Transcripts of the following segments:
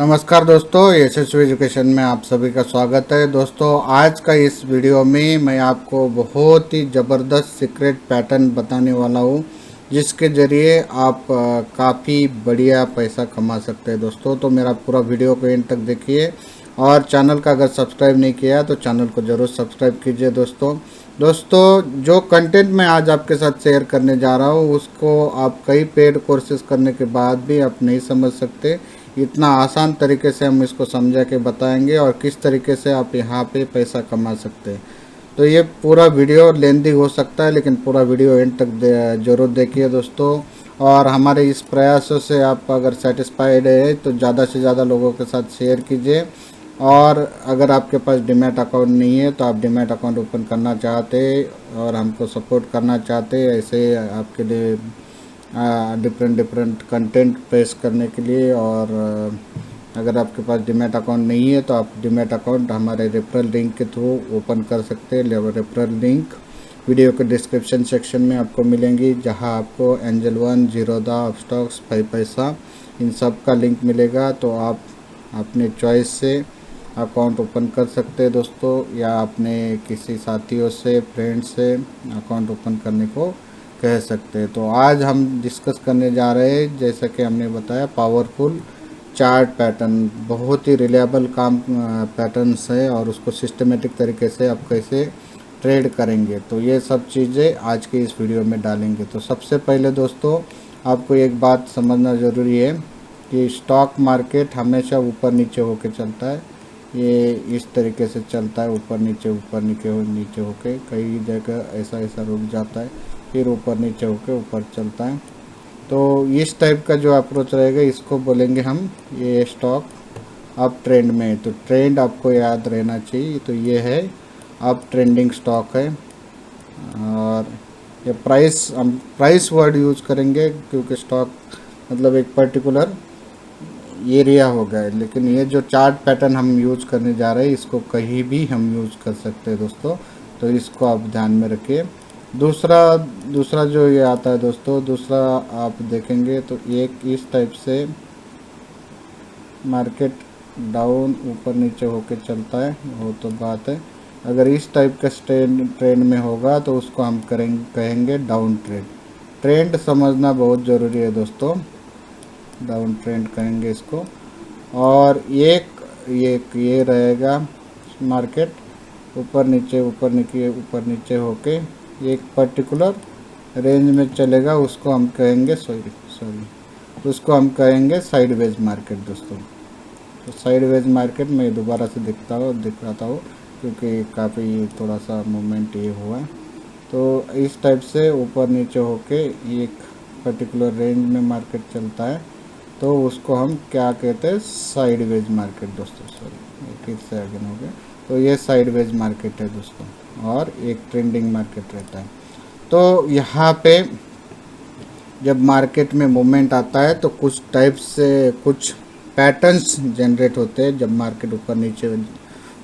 नमस्कार दोस्तों, यशस्वी एजुकेशन में आप सभी का स्वागत है। दोस्तों, आज का इस वीडियो में मैं आपको बहुत ही ज़बरदस्त सीक्रेट पैटर्न बताने वाला हूँ, जिसके ज़रिए आप काफ़ी बढ़िया पैसा कमा सकते हैं। दोस्तों, तो मेरा पूरा वीडियो को एंड तक देखिए और चैनल का अगर सब्सक्राइब नहीं किया तो चैनल को ज़रूर सब्सक्राइब कीजिए। दोस्तों, जो कंटेंट मैं आज आपके साथ शेयर करने जा रहा हूँ उसको आप कई पेड कोर्सेज करने के बाद भी आप नहीं समझ सकते। इतना आसान तरीके से हम इसको समझा के बताएंगे और किस तरीके से आप यहाँ पे पैसा कमा सकते हैं। तो ये पूरा वीडियो लेंथी हो सकता है, लेकिन पूरा वीडियो एंड तक ज़रूर देखिए दोस्तों। और हमारे इस प्रयासों से आप अगर सेटिस्फाइड है तो ज़्यादा से ज़्यादा लोगों के साथ शेयर कीजिए। और अगर आपके पास डीमैट अकाउंट नहीं है तो आप डीमैट अकाउंट ओपन करना चाहते और हमको सपोर्ट करना चाहते ऐसे आपके लिए डिफरेंट कंटेंट पेश करने के लिए। और अगर आपके पास डीमैट अकाउंट नहीं है तो आप डीमैट अकाउंट हमारे रेफरल लिंक के थ्रू ओपन कर सकते हैं। रेफरल लिंक वीडियो के डिस्क्रिप्शन सेक्शन में आपको मिलेंगी, जहां आपको एंजल वन, जीरोधा, अपस्टॉक्स, 5 पैसा इन सब का लिंक मिलेगा। तो आप अपने चॉइस से अकाउंट ओपन कर सकते हैं दोस्तों, या अपने किसी साथियों से, फ्रेंड से अकाउंट ओपन करने को कह सकते हैं। तो आज हम डिस्कस करने जा रहे हैं, जैसा कि हमने बताया, पावरफुल चार्ट पैटर्न। बहुत ही रिलायबल काम पैटर्न्स है और उसको सिस्टमेटिक तरीके से आप कैसे ट्रेड करेंगे, तो ये सब चीज़ें आज के इस वीडियो में डालेंगे। तो सबसे पहले दोस्तों, आपको एक बात समझना ज़रूरी है कि स्टॉक मार्केट हमेशा ऊपर नीचे होकर चलता है। ये इस तरीके से चलता है, ऊपर नीचे नीचे होके। कई जगह ऐसा रुक जाता है, फिर ऊपर नीचे होके ऊपर चलता है। तो इस टाइप का जो अप्रोच रहेगा इसको बोलेंगे हम, ये स्टॉक अप ट्रेंड में है। तो ट्रेंड आपको याद रहना चाहिए। तो ये है अप ट्रेंडिंग स्टॉक है। और ये हम प्राइस वर्ड यूज करेंगे, क्योंकि स्टॉक मतलब एक पर्टिकुलर एरिया हो गया है। लेकिन ये जो चार्ट पैटर्न हम यूज करने जा रहे हैं इसको कहीं भी हम यूज कर सकते हैं दोस्तों, तो इसको आप ध्यान में रखिए। दूसरा जो ये आता है दोस्तों, दूसरा आप देखेंगे तो एक इस टाइप से मार्केट डाउन ऊपर नीचे होके चलता है, वो तो बात है। अगर इस टाइप का ट्रेंड में होगा तो उसको हम कहेंगे डाउन ट्रेंड। ट्रेंड समझना बहुत ज़रूरी है दोस्तों, डाउन ट्रेंड कहेंगे इसको। और ये रहेगा मार्केट ऊपर नीचे होके एक पर्टिकुलर रेंज में चलेगा, उसको हम कहेंगे उसको हम कहेंगे साइडवेज मार्केट दोस्तों। तो साइडवेज मार्केट में दोबारा से दिखाता हूँ क्योंकि काफ़ी थोड़ा सा मूवमेंट ये हुआ है। तो इस टाइप से ऊपर नीचे होके एक पर्टिकुलर रेंज में मार्केट चलता है, तो उसको हम क्या कहते हैं, साइडवेज मार्केट दोस्तों। फिर से आगे हो गया। तो ये साइडवेज मार्केट है दोस्तों, और एक ट्रेंडिंग मार्केट रहता है। तो यहाँ पे जब मार्केट में मूवमेंट आता है तो कुछ टाइप से कुछ पैटर्न्स जनरेट होते हैं जब मार्केट ऊपर नीचे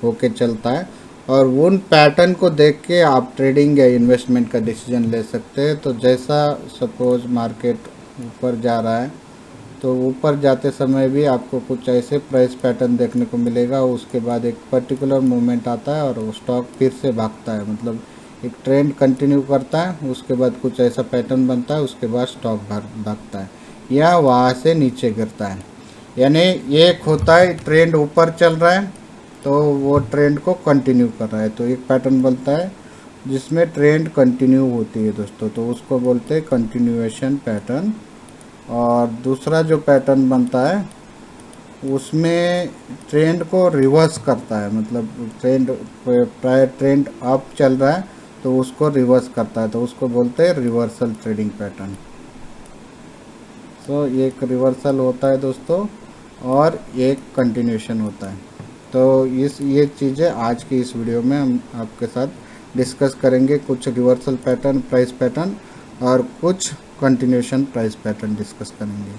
होके चलता है, और उन पैटर्न को देख के आप ट्रेडिंग या इन्वेस्टमेंट का डिसीजन ले सकते हैं। तो जैसा सपोज मार्केट ऊपर जा रहा है, तो ऊपर जाते समय भी आपको कुछ ऐसे प्राइस पैटर्न देखने को मिलेगा। उसके बाद एक पर्टिकुलर मूवमेंट आता है और वो स्टॉक फिर से भागता है, मतलब एक ट्रेंड कंटिन्यू करता है, उसके बाद कुछ ऐसा पैटर्न बनता है, उसके बाद स्टॉक भागता है या वहाँ से नीचे गिरता है। यानी एक होता है ट्रेंड ऊपर चल रहा है तो वो ट्रेंड को कंटिन्यू कर रहा है, तो एक पैटर्न बनता है जिसमें ट्रेंड कंटिन्यू होती है दोस्तों, तो उसको बोलते हैं कंटिन्यूएशन पैटर्न। और दूसरा जो पैटर्न बनता है उसमें ट्रेंड को रिवर्स करता है, मतलब ट्रेंड अप चल रहा है तो उसको रिवर्स करता है, तो उसको बोलते हैं रिवर्सल ट्रेडिंग पैटर्न। तो एक रिवर्सल होता है दोस्तों और एक कंटिन्यूएशन होता है। तो ये चीज़ें आज की इस वीडियो में हम आपके साथ डिस्कस करेंगे। कुछ रिवर्सल पैटर्न, प्राइस पैटर्न, और कुछ कंटिन्यूएशन प्राइस पैटर्न डिस्कस करेंगे।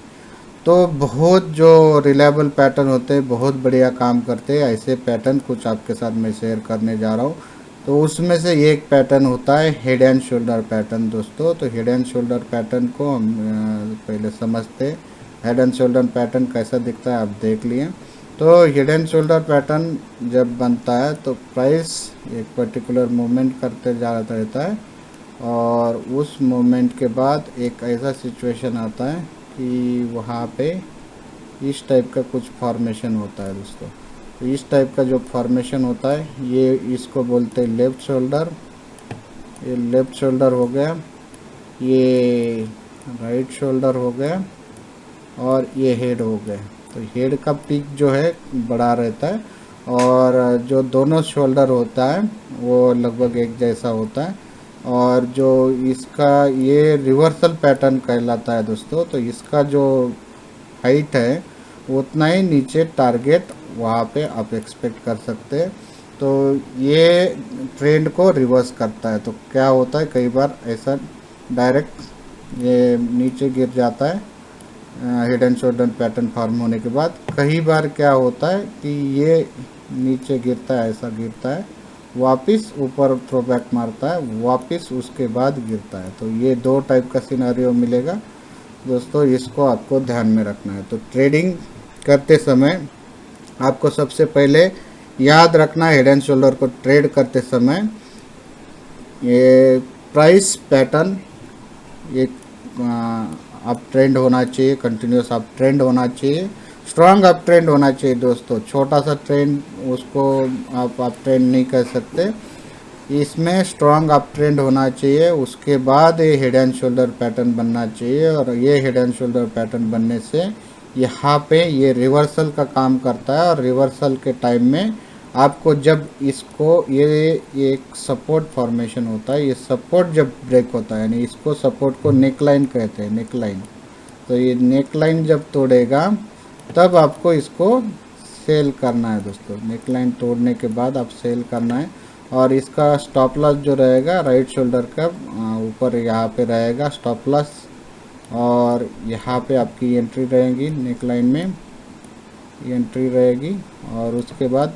तो बहुत जो रिलायबल पैटर्न होते हैं, बहुत बढ़िया काम करते हैं, ऐसे पैटर्न कुछ आपके साथ मैं शेयर करने जा रहा हूँ। तो उसमें से एक पैटर्न होता है हेड एंड शोल्डर पैटर्न दोस्तों। तो हेड एंड शोल्डर पैटर्न को हम पहले समझते हैं। हेड एंड शोल्डर पैटर्न कैसा दिखता है आप देख लिए। तो हेड एंड शोल्डर पैटर्न जब बनता है तो प्राइस एक पर्टिकुलर मूवमेंट करते जा रहता है और उस मूवमेंट के बाद एक ऐसा सिचुएशन आता है कि वहाँ पे इस टाइप का कुछ फॉर्मेशन होता है दोस्तों। तो इस टाइप का जो फॉर्मेशन होता है ये इसको बोलते हैं लेफ़्ट शोल्डर। ये लेफ़्ट शोल्डर हो गया, ये राइट शोल्डर हो गया और ये हेड हो गया। तो हेड का पीक जो है बड़ा रहता है और जो दोनों शोल्डर होता है वो लगभग एक जैसा होता है और जो इसका ये रिवर्सल पैटर्न कहलाता है दोस्तों। तो इसका जो हाइट है उतना ही नीचे टारगेट वहाँ पे आप एक्सपेक्ट कर सकते हैं। तो ये ट्रेंड को रिवर्स करता है। तो क्या होता है, कई बार ऐसा डायरेक्ट ये नीचे गिर जाता है head and shoulder pattern form होने के बाद। कई बार क्या होता है कि ये नीचे गिरता है, ऐसा गिरता है, वापस ऊपर थ्रो बैक मारता है, वापस उसके बाद गिरता है। तो ये दो टाइप का सिनेरियो मिलेगा दोस्तों, इसको आपको ध्यान में रखना है। तो ट्रेडिंग करते समय आपको सबसे पहले याद रखना है, हेड एंड शोल्डर को ट्रेड करते समय ये प्राइस पैटर्न एक अप ट्रेंड होना चाहिए, कंटिन्यूस अप ट्रेंड होना चाहिए, स्ट्रांग अप ट्रेंड होना चाहिए दोस्तों। छोटा सा ट्रेंड उसको आप अप ट्रेंड नहीं कर सकते, इसमें स्ट्रांग अप ट्रेंड होना चाहिए। उसके बाद ये हेड एंड शोल्डर पैटर्न बनना चाहिए और ये हेड एंड शोल्डर पैटर्न बनने से यहाँ पे ये रिवर्सल का काम करता है और रिवर्सल के टाइम में आपको जब इसको ये एक सपोर्ट फॉर्मेशन होता है, ये सपोर्ट जब ब्रेक होता है यानी इसको सपोर्ट को नेकलाइन कहते हैं, नेकलाइन। तो ये नेकलाइन जब तोड़ेगा तब आपको इसको सेल करना है दोस्तों। नेकलाइन तोड़ने के बाद आप सेल करना है और इसका स्टॉप लॉस जो रहेगा राइट शोल्डर का ऊपर यहाँ पे रहेगा स्टॉप लॉस और यहाँ पे आपकी एंट्री रहेगी, नेकलाइन में एंट्री रहेगी और उसके बाद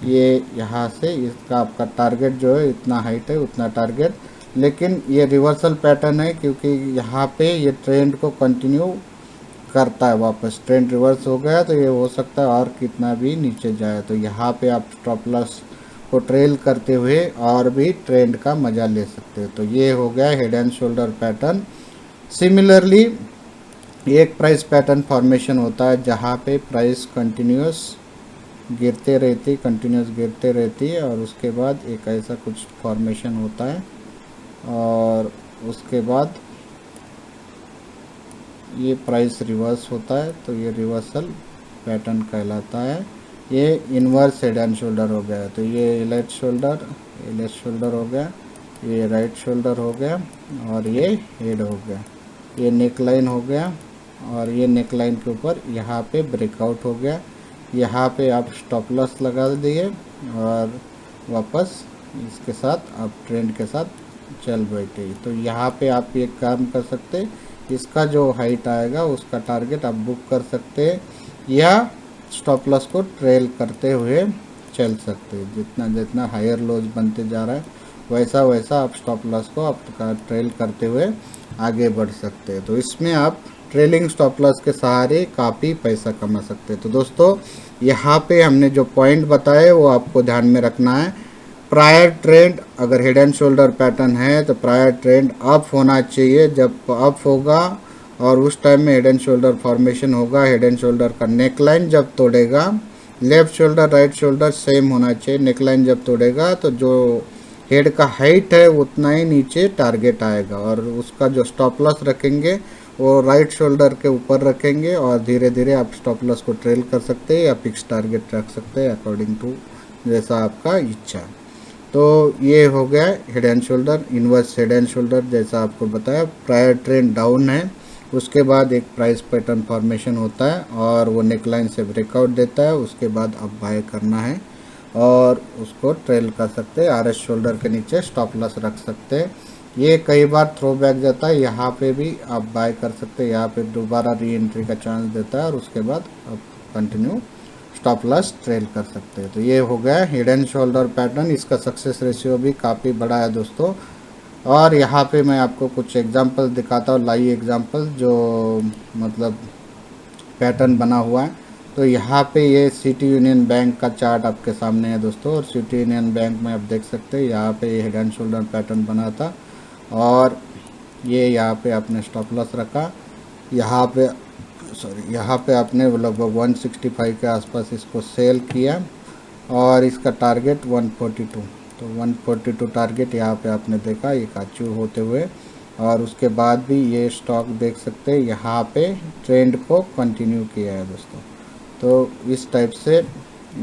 ये यहाँ से इसका आपका टारगेट जो है इतना हाइट है उतना टारगेट। लेकिन ये रिवर्सल पैटर्न है क्योंकि यहाँ पे ये ट्रेंड को कंटिन्यू करता है, वापस ट्रेंड रिवर्स हो गया तो ये हो सकता है और कितना भी नीचे जाए। तो यहाँ पे आप स्टॉप लॉस को ट्रेल करते हुए और भी ट्रेंड का मज़ा ले सकते हो। तो ये हो गया head and shoulder pattern. Similarly एक प्राइस पैटर्न फॉर्मेशन होता है जहाँ पे प्राइस कंटिन्यूस गिरते रहती, कंटिन्यूस गिरते रहती है और उसके बाद एक ऐसा कुछ फॉर्मेशन होता है और उसके बाद ये प्राइस रिवर्स होता है। तो ये रिवर्सल पैटर्न कहलाता है। ये इन्वर्स हेड एंड शोल्डर हो गया। तो ये लेफ्ट शोल्डर हो गया, ये राइट शोल्डर हो गया और ये हेड हो गया, ये नेक लाइन हो गया और ये नेक लाइन के ऊपर यहाँ पे ब्रेकआउट हो गया। यहाँ पे आप स्टॉप लॉस लगा दिए और वापस इसके साथ आप ट्रेंड के साथ चल बैठे। तो यहाँ पे आप एक काम कर सकते, इसका जो हाइट आएगा उसका टारगेट आप बुक कर सकते या स्टॉप लॉस को ट्रेल करते हुए चल सकते। जितना जितना हायर लोज बनते जा रहा है वैसा वैसा आप स्टॉप लॉस को आप ट्रेल करते हुए आगे बढ़ सकते हैं। तो इसमें आप ट्रेलिंग स्टॉप लॉस के सहारे काफ़ी पैसा कमा सकते हैं। तो दोस्तों यहाँ पे हमने जो पॉइंट बताए वो आपको ध्यान में रखना है। प्रायर ट्रेंड अगर हेड एंड शोल्डर पैटर्न है तो प्रायर ट्रेंड अप होना चाहिए। जब अप होगा और उस टाइम में हेड एंड शोल्डर फॉर्मेशन होगा, हेड एंड शोल्डर का नेकलाइन जब तोड़ेगा, left shoulder right shoulder same होना चाहिए। नेकलाइन जब तोड़ेगा तो जो हेड का हाइट है उतना ही नीचे टारगेट आएगा और उसका जो स्टॉप लॉस रखेंगे वो राइट शोल्डर के ऊपर रखेंगे और धीरे धीरे आप स्टॉप लॉस को ट्रेल कर सकते हैं या फिक्स टारगेट रख सकते हैं अकॉर्डिंग टू जैसा आपका इच्छा। तो ये हो गया head and shoulder, inverse head and shoulder जैसा आपको बताया। प्रायर ट्रेंड डाउन है, उसके बाद एक प्राइस पैटर्न फॉर्मेशन होता है और वो नेकलाइन से ब्रेकआउट देता है, उसके बाद आप बाय करना है और उसको ट्रेल कर सकते हैं। आरएस शोल्डर के नीचे स्टॉप लॉस रख सकते हैं। ये कई बार थ्रो बैक जाता है, यहाँ पे भी आप बाय कर सकते हैं, यहाँ पे दोबारा री एंट्री का चांस देता है और उसके बाद आप कंटिन्यू स्टॉप लॉस ट्रेल कर सकते हैं। तो ये हो गया हेड एंड शोल्डर पैटर्न। इसका सक्सेस रेशियो भी काफ़ी बड़ा है दोस्तों। और यहाँ पे मैं आपको कुछ एग्जांपल दिखाता हूँ, लाइव एग्जांपल जो मतलब पैटर्न बना हुआ है। तो यहाँ पे ये सिटी यूनियन बैंक का चार्ट आपके सामने है दोस्तों, और सिटी यूनियन बैंक में आप देख सकते हैं यहाँ पे हेड एंड शोल्डर पैटर्न बना था, और ये यहाँ पे आपने स्टॉप लॉस रखा, यहाँ पे आपने लगभग 165 के आसपास इसको सेल किया, और इसका टारगेट 142, तो 142 टारगेट यहाँ पे आपने देखा ये अचीव होते हुए, और उसके बाद भी ये स्टॉक देख सकते हैं यहाँ पे ट्रेंड को कंटिन्यू किया है दोस्तों। तो इस टाइप से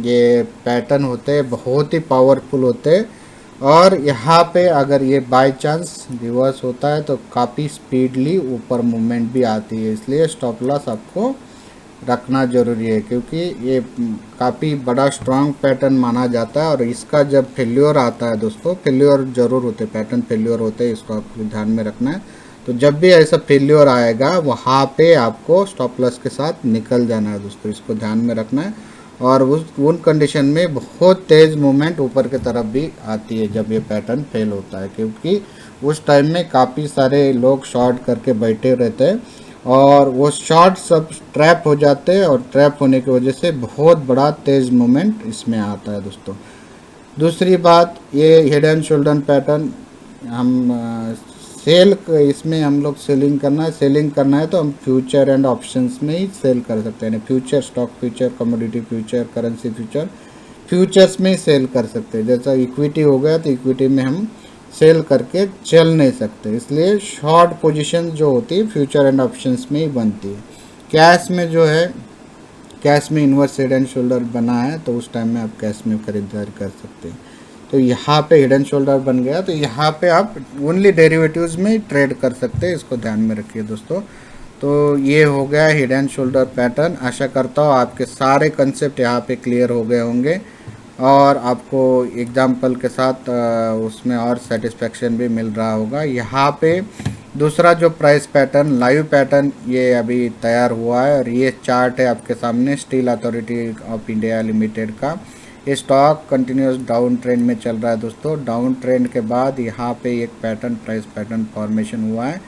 ये पैटर्न होते हैं, बहुत ही पावरफुल होते हैं, और यहाँ पे अगर ये बाय चांस रिवर्स होता है तो काफ़ी स्पीडली ऊपर मूवमेंट भी आती है, इसलिए स्टॉप लॉस आपको रखना ज़रूरी है, क्योंकि ये काफ़ी बड़ा स्ट्रांग पैटर्न माना जाता है। और इसका जब फेल्योर आता है दोस्तों, फेल्योर ज़रूर होते, पैटर्न फेल्योर होते हैं, इसको आपको ध्यान में रखना है। तो जब भी ऐसा फेल्योर आएगा वहाँ पे आपको स्टॉप लॉस के साथ निकल जाना है दोस्तों, इसको ध्यान में रखना है। और उन कंडीशन में बहुत तेज़ मूवमेंट ऊपर की तरफ भी आती है जब ये पैटर्न फेल होता है, क्योंकि उस टाइम में काफ़ी सारे लोग शॉर्ट करके बैठे रहते हैं, और वो शॉर्ट सब ट्रैप हो जाते हैं, और ट्रैप होने की वजह से बहुत बड़ा तेज़ मूवमेंट इसमें आता है दोस्तों। दूसरी बात, ये हेड एंड शोल्डर पैटर्न हम इसमें हम लोग सेलिंग करना है तो हम फ्यूचर एंड ऑप्शंस में ही सेल कर सकते हैं, future, stock future, commodity future, currency future, futures में ही सेल कर सकते हैं। जैसा इक्विटी हो गया तो इक्विटी में हम सेल करके चल नहीं सकते, इसलिए शॉर्ट पोजीशन जो होती है फ्यूचर एंड ऑप्शंस में ही बनती है। कैश में जो है, कैश में इन्वर्स हेड एंड शोल्डर बना है तो उस टाइम में आप कैश में खरीदारी कर सकते हैं। तो यहाँ पे हेड एंड शोल्डर बन गया, तो यहाँ पे आप ओनली डेरिवेटिव्स में ही ट्रेड कर सकते हैं, इसको ध्यान में रखिए दोस्तों। तो ये हो गया हेड एंड शोल्डर पैटर्न। आशा करता हूँ आपके सारे कंसेप्ट यहाँ पे क्लियर हो गए होंगे, और आपको एग्जाम्पल के साथ उसमें और सेटिस्फेक्शन भी मिल रहा होगा। यहाँ पे दूसरा जो प्राइस पैटर्न, लाइव पैटर्न, ये अभी तैयार हुआ है, और ये चार्ट है आपके सामने steel authority of India limited का। ये स्टॉक कंटिन्यूस डाउन ट्रेंड में चल रहा है दोस्तों। डाउन ट्रेंड के बाद यहाँ पे एक पैटर्न, प्राइस पैटर्न फॉर्मेशन हुआ है,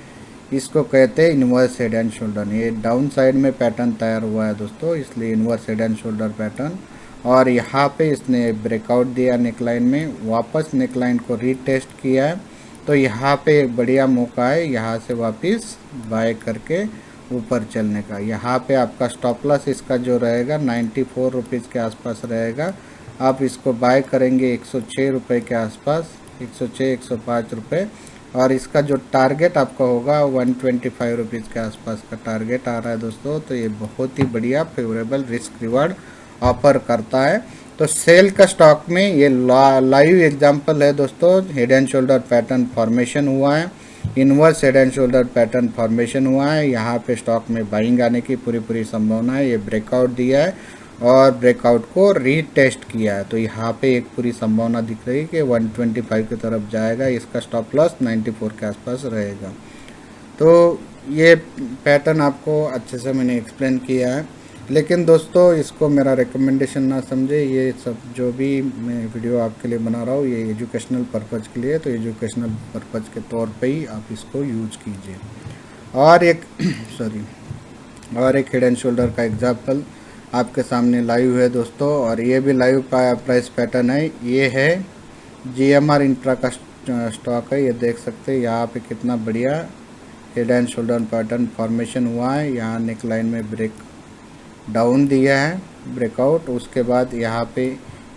इसको कहते हैं इन्वर्स हेड एंड शोल्डर। ये डाउन साइड में पैटर्न तैयार हुआ है दोस्तों, इसलिए inverse head and shoulder pattern. और यहाँ पे इसने ब्रेकआउट दिया नेकलाइन में, वापस नेकलाइन को रीटेस्ट किया है, तो यहाँ पे एक बढ़िया मौका है यहाँ से वापस बाय करके ऊपर चलने का। यहाँ पे आपका स्टॉप लॉस इसका जो रहेगा 94 रुपीज़ के आसपास रहेगा। आप इसको बाय करेंगे 106 रुपये के आसपास, 106-105 रुपये, और इसका जो टारगेट आपका होगा 125 रुपीज़ के आसपास का टारगेट आ रहा है दोस्तों। तो ये बहुत ही बढ़िया फेवरेबल रिस्क रिवार्ड ऑफर करता है। तो सेल का स्टॉक में ये लाइव एग्जांपल है दोस्तों, head and shoulder pattern formation हुआ है, inverse head and shoulder pattern formation हुआ है। यहाँ पे स्टॉक में बाइंग आने की पूरी संभावना है। ये ब्रेकआउट दिया है और ब्रेकआउट को रीटेस्ट किया है, तो यहाँ पे एक पूरी संभावना दिख रही है कि 125 की तरफ जाएगा। इसका स्टॉप लॉस 94 के आसपास रहेगा। तो ये पैटर्न आपको अच्छे से मैंने एक्सप्लेन किया है, लेकिन दोस्तों इसको मेरा रिकमेंडेशन ना समझे। ये सब जो भी मैं वीडियो आपके लिए बना रहा हूँ ये एजुकेशनल पर्पज़ के लिए, तो एजुकेशनल पर्पज़ के तौर पे ही आप इसको यूज कीजिए। और एक हेड एंड शोल्डर का एग्जाम्पल आपके सामने लाइव है दोस्तों, और ये भी लाइव प्राइस पैटर्न है। ये है GMR इंट्रा का स्टॉक है, ये देख सकते हैं यहाँ पे कितना बढ़िया head and shoulder pattern formation हुआ है। यहाँ नेक लाइन में ब्रेक डाउन दिया है, ब्रेकआउट, उसके बाद यहाँ पे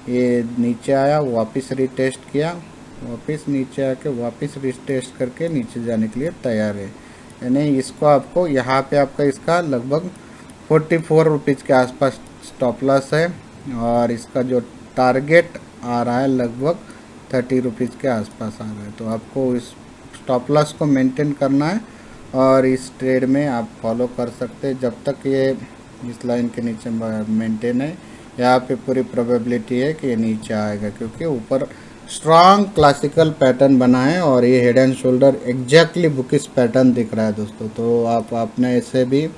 ये नीचे आया, वापस रीटेस्ट किया, वापस नीचे आके वापस रीटेस्ट करके नीचे जाने के लिए तैयार है। यानी इसको आपको यहाँ पे आपका इसका लगभग 44 रुपीज़ के आसपास स्टॉप लॉस है, और इसका जो टारगेट आ रहा है लगभग 30 रुपीज़ के आसपास आ रहा है। तो आपको इस स्टॉप लॉस को मेंटेन करना है, और इस ट्रेड में आप फॉलो कर सकते हैं जब तक ये इस लाइन के नीचे मेंटेन है। यहाँ पे पूरी प्रोबेबिलिटी है कि ये नीचे आएगा, क्योंकि ऊपर स्ट्रॉन्ग क्लासिकल पैटर्न बना है, और ये head and shoulder exactly bookish pattern दिख रहा है दोस्तों। तो आप अपने ऐसे भी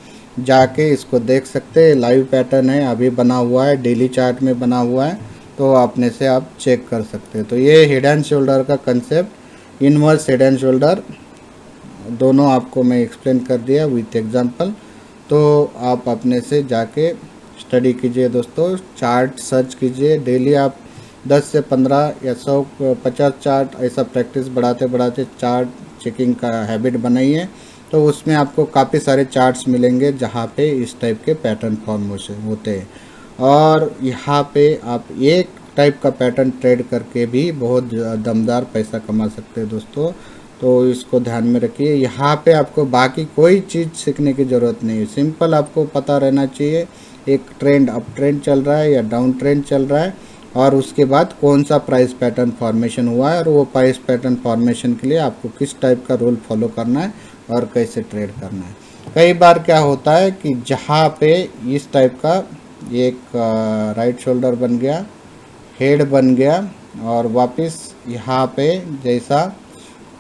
जाके इसको देख सकते हैं, लाइव पैटर्न है, अभी बना हुआ है, डेली चार्ट में बना हुआ है, तो अपने से आप चेक कर सकते हैं। तो ये हेड एंड शोल्डर का concept, inverse head and shoulder, दोनों आपको मैं एक्सप्लेन कर दिया विथ एग्जांपल। तो आप अपने से जाके स्टडी कीजिए दोस्तों, चार्ट सर्च कीजिए। डेली आप 10 से 15 या 100 50 चार्ट ऐसा प्रैक्टिस बढ़ाते बढ़ाते चार्ट चेकिंग का हैबिट बनाइए, तो उसमें आपको काफ़ी सारे चार्ट्स मिलेंगे जहाँ पे इस टाइप के पैटर्न फॉर्मेशन होते हैं। और यहाँ पे आप एक टाइप का पैटर्न ट्रेड करके भी बहुत दमदार पैसा कमा सकते हैं दोस्तों। तो इसको ध्यान में रखिए। यहाँ पे आपको बाकी कोई चीज़ सीखने की ज़रूरत नहीं है, सिंपल आपको पता रहना चाहिए एक ट्रेंड अप ट्रेंड चल रहा है या डाउन ट्रेंड चल रहा है, और उसके बाद कौन सा प्राइस पैटर्न फॉर्मेशन हुआ है, और वो प्राइस पैटर्न फॉर्मेशन के लिए आपको किस टाइप का रूल फॉलो करना है और कैसे ट्रेड करना है। कई बार क्या होता है कि जहाँ पे इस टाइप का एक राइट शोल्डर बन गया, हेड बन गया, और वापस यहाँ पे जैसा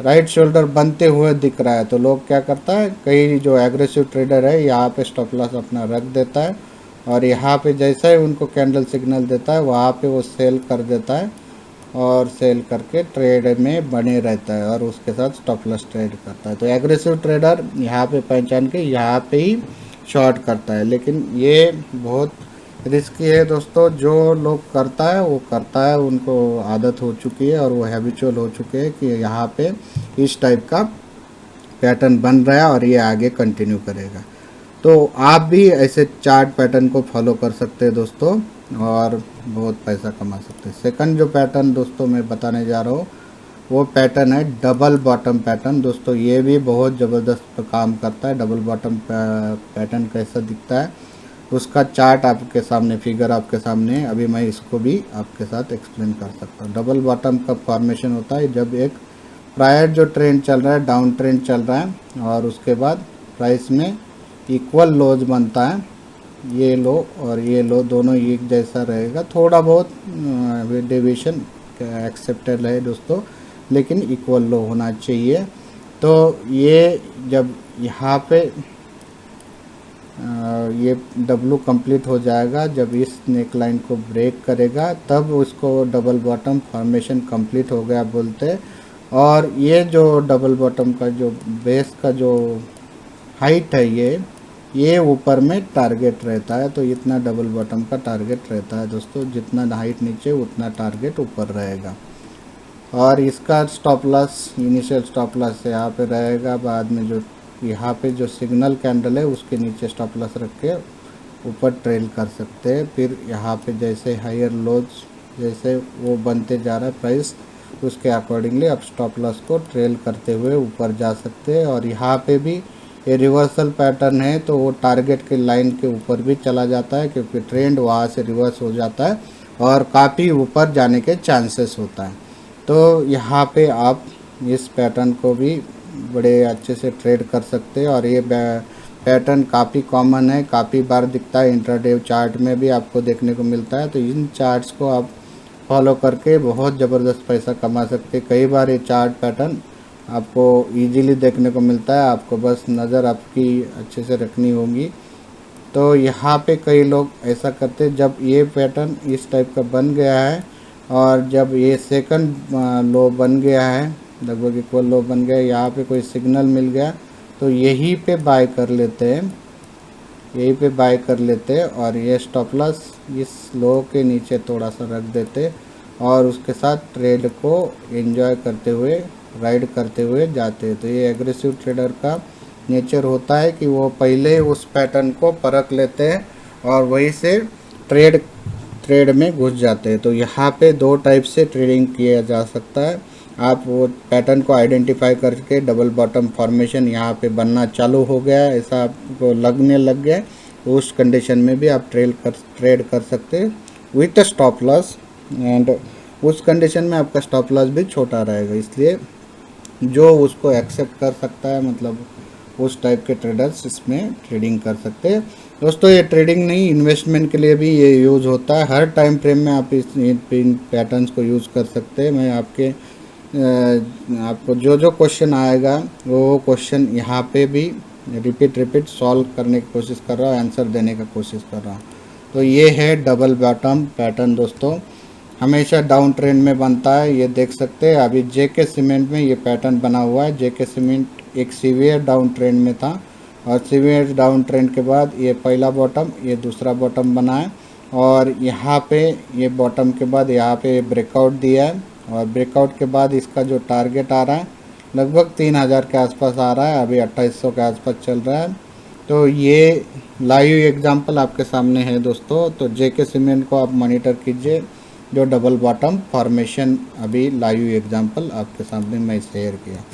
राइट शोल्डर बनते हुए दिख रहा है, तो लोग क्या करता है, कई जो एग्रेसिव ट्रेडर है यहाँ पे स्टॉप लॉस अपना रख देता है, और यहाँ पे जैसा ही उनको कैंडल सिग्नल देता है वहाँ पे वो सेल कर देता है, और सेल करके ट्रेड में बने रहता है और उसके साथ स्टॉप लॉस ट्रेड करता है। तो एग्रेसिव ट्रेडर यहाँ पे पहचान के यहाँ पे ही शॉर्ट करता है, लेकिन ये बहुत रिस्की है दोस्तों। जो लोग करता है वो करता है, उनको आदत हो चुकी है और वो हैबिचुअल हो चुके हैं कि यहाँ पे इस टाइप का पैटर्न बन रहा है और ये आगे कंटिन्यू करेगा। तो आप भी ऐसे चार्ट पैटर्न को फॉलो कर सकते हैं दोस्तों और बहुत पैसा कमा सकते हैं। सेकंड जो पैटर्न दोस्तों मैं बताने जा रहा हूँ वो पैटर्न है डबल बॉटम पैटर्न। दोस्तों ये भी बहुत ज़बरदस्त काम करता है। डबल बॉटम पैटर्न कैसा दिखता है उसका चार्ट आपके सामने, फिगर आपके सामने है। अभी मैं इसको भी आपके साथ एक्सप्लेन कर सकता हूँ। डबल बॉटम का फॉर्मेशन होता है जब एक प्रायर जो ट्रेंड चल रहा है, डाउन ट्रेंड चल रहा है, और उसके बाद प्राइस में इक्वल लोज बनता है। ये लो और ये लो दोनों एक जैसा रहेगा, थोड़ा बहुत डेविएशन एक्सेप्टेबल है दोस्तों, लेकिन इक्वल लो होना चाहिए। तो ये जब यहाँ पे ये डब्लू कंप्लीट हो जाएगा, जब इस नेक लाइन को ब्रेक करेगा तब उसको डबल बॉटम फॉर्मेशन कंप्लीट हो गया बोलते। और ये जो डबल बॉटम का जो बेस का जो हाइट है ये ऊपर में टारगेट रहता है। तो इतना डबल बॉटम का टारगेट रहता है दोस्तों, जितना हाइट नीचे उतना टारगेट ऊपर रहेगा। और इसका stop loss, initial stop loss यहाँ पे रहेगा, बाद में जो यहाँ पे जो सिग्नल कैंडल है उसके नीचे स्टॉप लॉस रख के ऊपर ट्रेल कर सकते हैं। फिर यहाँ पे जैसे हायर लोज जैसे वो बनते जा रहा है प्राइस, उसके अकॉर्डिंगली आप स्टॉप लॉस को ट्रेल करते हुए ऊपर जा सकते हैं। और यहाँ पे भी ये रिवर्सल पैटर्न है, तो वो टारगेट के लाइन के ऊपर भी चला जाता है, क्योंकि ट्रेंड वहाँ से रिवर्स हो जाता है और काफ़ी ऊपर जाने के चांसेस होता है। तो यहाँ पे आप इस पैटर्न को भी बड़े अच्छे से ट्रेड कर सकते हैं। और ये पैटर्न काफ़ी कॉमन है, काफ़ी बार दिखता है, इंट्राडे चार्ट में भी आपको देखने को मिलता है। तो इन चार्ट्स को आप फॉलो करके बहुत ज़बरदस्त पैसा कमा सकते हैं। कई बार ये चार्ट पैटर्न आपको इजीली देखने को मिलता है, आपको बस नज़र आपकी अच्छे से रखनी होगी। तो यहाँ पे कई लोग ऐसा करते हैं, जब ये पैटर्न इस टाइप का बन गया है और जब ये सेकंड लो बन गया है, लगभग इक्वल लो बन गया, यहाँ पे कोई सिग्नल मिल गया तो यहीं पे बाय कर लेते हैं, यहीं पे बाय कर लेते हैं, और ये स्टॉप लॉस इस लो के नीचे थोड़ा सा रख देते और उसके साथ ट्रेड को एंजॉय करते हुए, राइड करते हुए जाते हैं। तो ये एग्रेसिव ट्रेडर का नेचर होता है कि वो पहले उस पैटर्न को परख लेते हैं और वहीं से ट्रेड में घुस जाते हैं। तो यहाँ पे दो टाइप से ट्रेडिंग किया जा सकता है। आप वो पैटर्न को आइडेंटिफाई करके डबल बॉटम फॉर्मेशन यहाँ पे बनना चालू हो गया, ऐसा आपको लगने लग गया, उस कंडीशन में भी आप ट्रेड कर सकते हैं विथ स्टॉप लॉस, एंड उस कंडीशन में आपका स्टॉप लॉस भी छोटा रहेगा। इसलिए जो उसको एक्सेप्ट कर सकता है, मतलब उस टाइप के ट्रेडर्स इसमें ट्रेडिंग कर सकते हैं। दोस्तों ये ट्रेडिंग नहीं, इन्वेस्टमेंट के लिए भी ये यूज़ होता है। हर टाइम फ्रेम में आप इन पैटर्न्स को यूज़ कर सकते हैं। मैं आपको जो जो क्वेश्चन आएगा वो क्वेश्चन यहाँ पे भी रिपीट सॉल्व करने की कोशिश कर रहा हूँ, आंसर देने का कोशिश कर रहा हूँ। तो ये है डबल बॉटम पैटर्न दोस्तों, हमेशा डाउन ट्रेंड में बनता है। ये देख सकते हैं अभी जेके सीमेंट में ये पैटर्न बना हुआ है। जेके सीमेंट एक सीवियर डाउन ट्रेंड में था, और सीवियर डाउन ट्रेंड के बाद ये पहला बॉटम, ये दूसरा बॉटम बना है और यहाँ पे ये बॉटम के बाद यहाँ पे ब्रेकआउट दिया है और ब्रेकआउट के बाद इसका जो टारगेट आ रहा है लगभग 3000 के आसपास आ रहा है, अभी 2800 के आसपास चल रहा है। तो ये लाइव एग्जांपल आपके सामने है दोस्तों। तो जेके सीमेंट को आप मॉनिटर कीजिए, जो डबल बॉटम फॉर्मेशन अभी लाइव एग्जांपल आपके सामने मैं शेयर किया।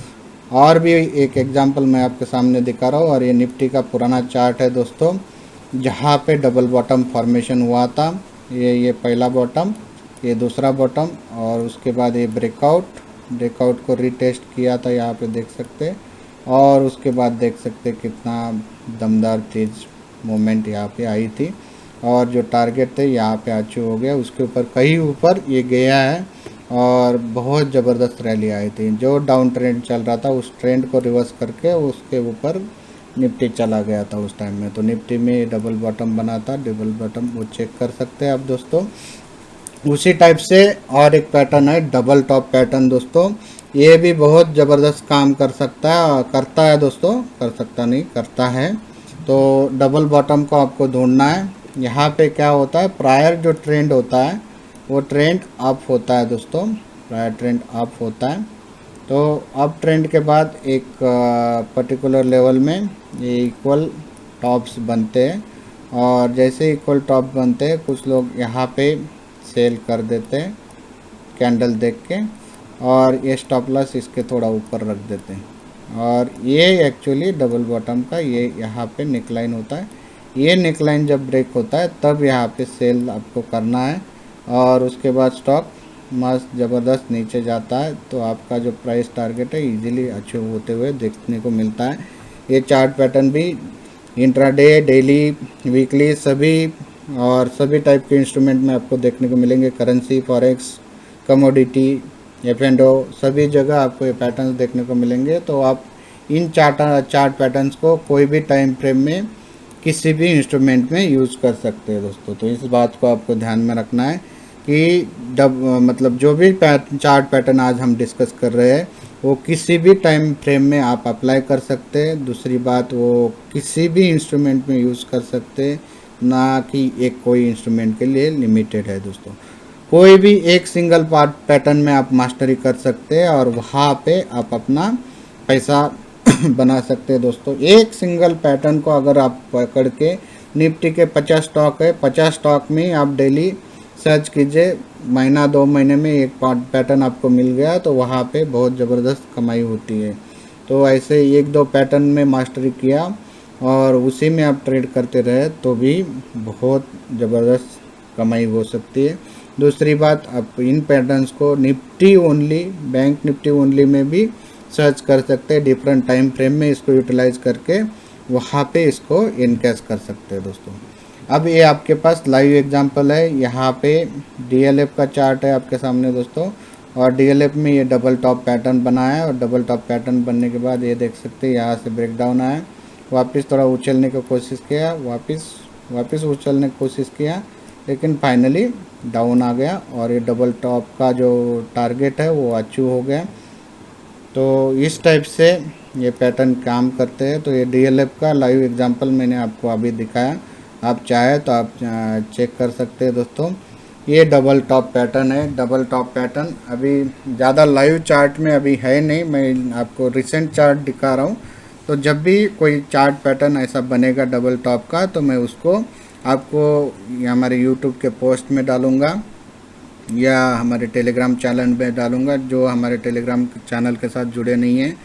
और भी एक एग्जांपल मैं आपके सामने दिखा रहा हूँ और ये निफ्टी का पुराना चार्ट है दोस्तों, जहाँ पे डबल बॉटम फॉर्मेशन हुआ था। ये पहला बॉटम, ये दूसरा बॉटम और उसके बाद ये ब्रेकआउट को रीटेस्ट किया था, यहाँ पे देख सकते। और उसके बाद देख सकते कितना दमदार तेज मूवमेंट यहाँ पे आई थी और जो टारगेट थे यहाँ पे अचीव हो गया, उसके ऊपर कहीं ऊपर ये गया है और बहुत ज़बरदस्त रैली आई थी। जो डाउन ट्रेंड चल रहा था उस ट्रेंड को रिवर्स करके उसके ऊपर निफ्टी चला गया था उस टाइम में। तो निफ्टी में डबल बॉटम बना था, डबल बॉटम वो चेक कर सकते हैं आप दोस्तों। उसी टाइप से और एक पैटर्न है डबल टॉप पैटर्न दोस्तों, ये भी बहुत ज़बरदस्त काम कर सकता है, करता है दोस्तों, कर सकता नहीं करता है। तो डबल बॉटम को आपको ढूंढना है। यहाँ पे क्या होता है, प्रायर जो ट्रेंड होता है वो ट्रेंड अप होता है दोस्तों, प्रायर ट्रेंड अप होता है। तो अप ट्रेंड के बाद एक पर्टिकुलर लेवल में ये इक्वल टॉप्स बनते हैं और जैसे इक्वल टॉप बनते हैं कुछ लोग यहाँ पे सेल कर देते हैं कैंडल देख के और ये स्टॉप लॉस इसके थोड़ा ऊपर रख देते हैं। और ये एक्चुअली डबल बॉटम का ये यहाँ पे नेकलाइन होता है। ये नेकलाइन जब ब्रेक होता है तब यहाँ पे सेल आपको करना है और उसके बाद स्टॉक मस्त ज़बरदस्त नीचे जाता है तो आपका जो प्राइस टारगेट है इजीली अचीव होते हुए देखने को मिलता है। ये चार्ट पैटर्न भी इंट्राडे, डेली, वीकली सभी टाइप के इंस्ट्रूमेंट में आपको देखने को मिलेंगे। करेंसी, फॉरेक्स, कमोडिटी, F&O सभी जगह आपको ये पैटर्न्स देखने को मिलेंगे। तो आप इन चार्ट पैटर्न्स को कोई भी टाइम फ्रेम में किसी भी इंस्ट्रूमेंट में यूज़ कर सकते हैं दोस्तों। तो इस बात को आपको ध्यान में रखना है कि मतलब जो भी चार्ट पैटर्न आज हम डिस्कस कर रहे हैं वो किसी भी टाइम फ्रेम में आप अप्लाई कर सकते हैं। दूसरी बात, वो किसी भी इंस्ट्रूमेंट में यूज़ कर सकते हैं, ना कि एक कोई इंस्ट्रूमेंट के लिए लिमिटेड है दोस्तों। कोई भी एक सिंगल पैटर्न में आप मास्टरी कर सकते हैं और वहाँ पे आप अपना पैसा बना सकते हैं दोस्तों। एक सिंगल पैटर्न को अगर आप पकड़ के, निफ्टी के 50 स्टॉक है, 50 स्टॉक में आप डेली सर्च कीजिए, महीना 2 महीने में एक पैटर्न आपको मिल गया तो वहाँ पे बहुत ज़बरदस्त कमाई होती है। तो ऐसे 1-2 पैटर्न में मास्टरी किया और उसी में आप ट्रेड करते रहे तो भी बहुत ज़बरदस्त कमाई हो सकती है। दूसरी बात, आप इन पैटर्न्स को Nifty only, bank Nifty only में भी सर्च कर सकते हैं। डिफरेंट टाइम फ्रेम में इसको यूटिलाइज करके वहाँ पे इसको इनकैश कर सकते हैं दोस्तों। अब ये आपके पास लाइव एग्जांपल है, यहाँ पे DLF का चार्ट है आपके सामने दोस्तों और DLF में ये डबल टॉप पैटर्न बना है और डबल टॉप पैटर्न बनने के बाद ये देख सकते हैं यहाँ से ब्रेकडाउन आया, वापस थोड़ा उछलने की कोशिश किया, वापस उछलने की कोशिश किया, लेकिन फाइनली डाउन आ गया और ये डबल टॉप का जो टारगेट है वो अचीव हो गया। तो इस टाइप से ये पैटर्न काम करते हैं। तो ये DLF का लाइव एग्जांपल मैंने आपको अभी दिखाया, आप चाहे तो आप चेक कर सकते हैं दोस्तों। ये डबल टॉप पैटर्न है। डबल टॉप पैटर्न अभी ज़्यादा लाइव चार्ट में अभी है नहीं, मैं आपको रिसेंट चार्ट दिखा रहा हूँ। तो जब भी कोई चार्ट पैटर्न ऐसा बनेगा डबल टॉप का तो मैं उसको आपको हमारे यूट्यूब के पोस्ट में डालूँगा या हमारे टेलीग्राम चैनल में डालूँगा। जो हमारे टेलीग्राम चैनल के साथ जुड़े नहीं हैं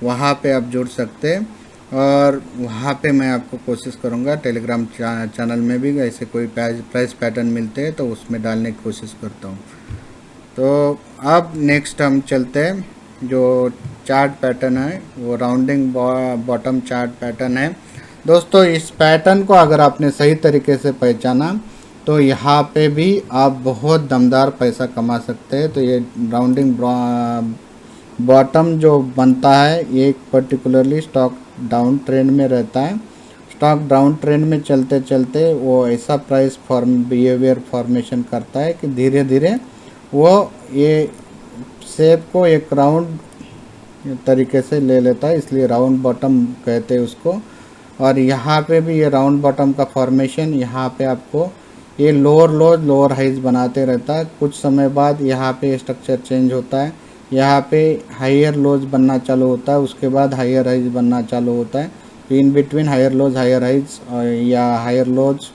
वहाँ पे आप जुड़ सकते हैं और वहाँ पे मैं आपको कोशिश करूँगा टेलीग्राम चैनल में भी ऐसे कोई प्राइस पैटर्न मिलते हैं तो उसमें डालने की कोशिश करता हूँ। तो अब नेक्स्ट हम चलते हैं, जो चार्ट पैटर्न है वो राउंडिंग बॉटम चार्ट पैटर्न है दोस्तों। इस पैटर्न को अगर आपने सही तरीके से पहचाना तो यहाँ पे भी आप बहुत दमदार पैसा कमा सकते हैं। तो ये राउंडिंग बॉटम जो बनता है ये पर्टिकुलरली स्टॉक डाउन ट्रेंड में रहता है। स्टॉक डाउन ट्रेंड में चलते चलते वो ऐसा प्राइस बिहेवियर फॉर्मेशन करता है कि धीरे धीरे वो ये शेप को एक राउंड तरीके से ले लेता है, इसलिए राउंड बॉटम कहते हैं उसको। और यहाँ पे भी ये राउंड बॉटम का फॉर्मेशन, यहाँ पे आपको ये लोअर लो लोअर हाइज बनाते रहता है। कुछ समय बाद यहाँ पे स्ट्रक्चर चेंज होता है, यहाँ पे हायर लोज बनना चालू होता है, उसके बाद हायर हाइज बनना चालू होता है। In between higher lows higher highs या हायर लोज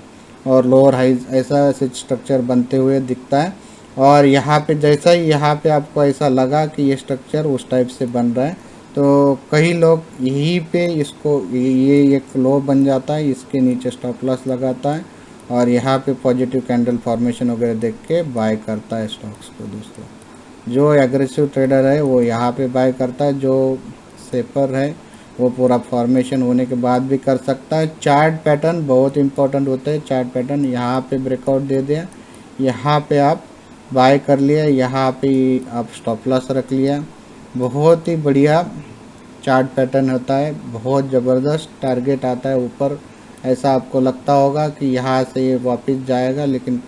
और लोअर हाइज ऐसा ऐसे स्ट्रक्चर बनते हुए दिखता है। और यहाँ पे जैसा ही यहाँ पे आपको ऐसा लगा कि ये स्ट्रक्चर उस टाइप से बन रहा है, तो कई लोग यहीं पे इसको ये एक लो बन जाता है, इसके नीचे स्टॉप लॉस लगाता है और यहाँ पे पॉजिटिव कैंडल फॉर्मेशन वगैरह देख के बाय करता है स्टॉक्स को। दोस्तों जो एग्रेसिव ट्रेडर है वो यहाँ पे बाय करता है, जो सेपर है वो पूरा फॉर्मेशन होने के बाद भी कर सकता है। चार्ट पैटर्न बहुत इंपॉर्टेंट होते हैं। चार्ट पैटर्न यहाँ पे ब्रेकआउट दे दिया, यहाँ पे आप बाय कर लिया, यहाँ पे आप स्टॉप लॉस रख लिया। बहुत ही बढ़िया चार्ट पैटर्न होता है, बहुत ज़बरदस्त टारगेट आता है ऊपर। ऐसा आपको लगता होगा कि यहाँ से ये वापस जाएगा, लेकिन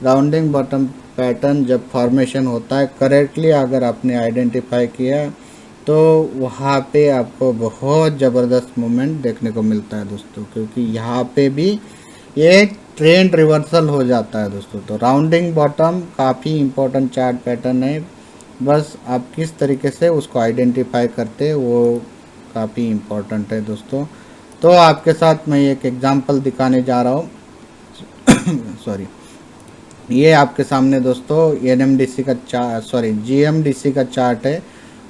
राउंडिंग बॉटम पैटर्न जब फॉर्मेशन होता है करेक्टली अगर आपने आइडेंटिफाई किया तो वहाँ पे आपको बहुत ज़बरदस्त मूवमेंट देखने को मिलता है दोस्तों, क्योंकि यहाँ पे भी ये ट्रेंड रिवर्सल हो जाता है दोस्तों। तो राउंडिंग बॉटम काफ़ी इम्पोर्टेंट चार्ट पैटर्न है, बस आप किस तरीके से उसको आइडेंटिफाई करते हैं वो काफ़ी इम्पोर्टेंट है दोस्तों। तो आपके साथ मैं एक एग्जांपल दिखाने जा रहा हूँ सॉरी, ये आपके सामने दोस्तों एनएमडीसी का जीएमडीसी का चार्ट है,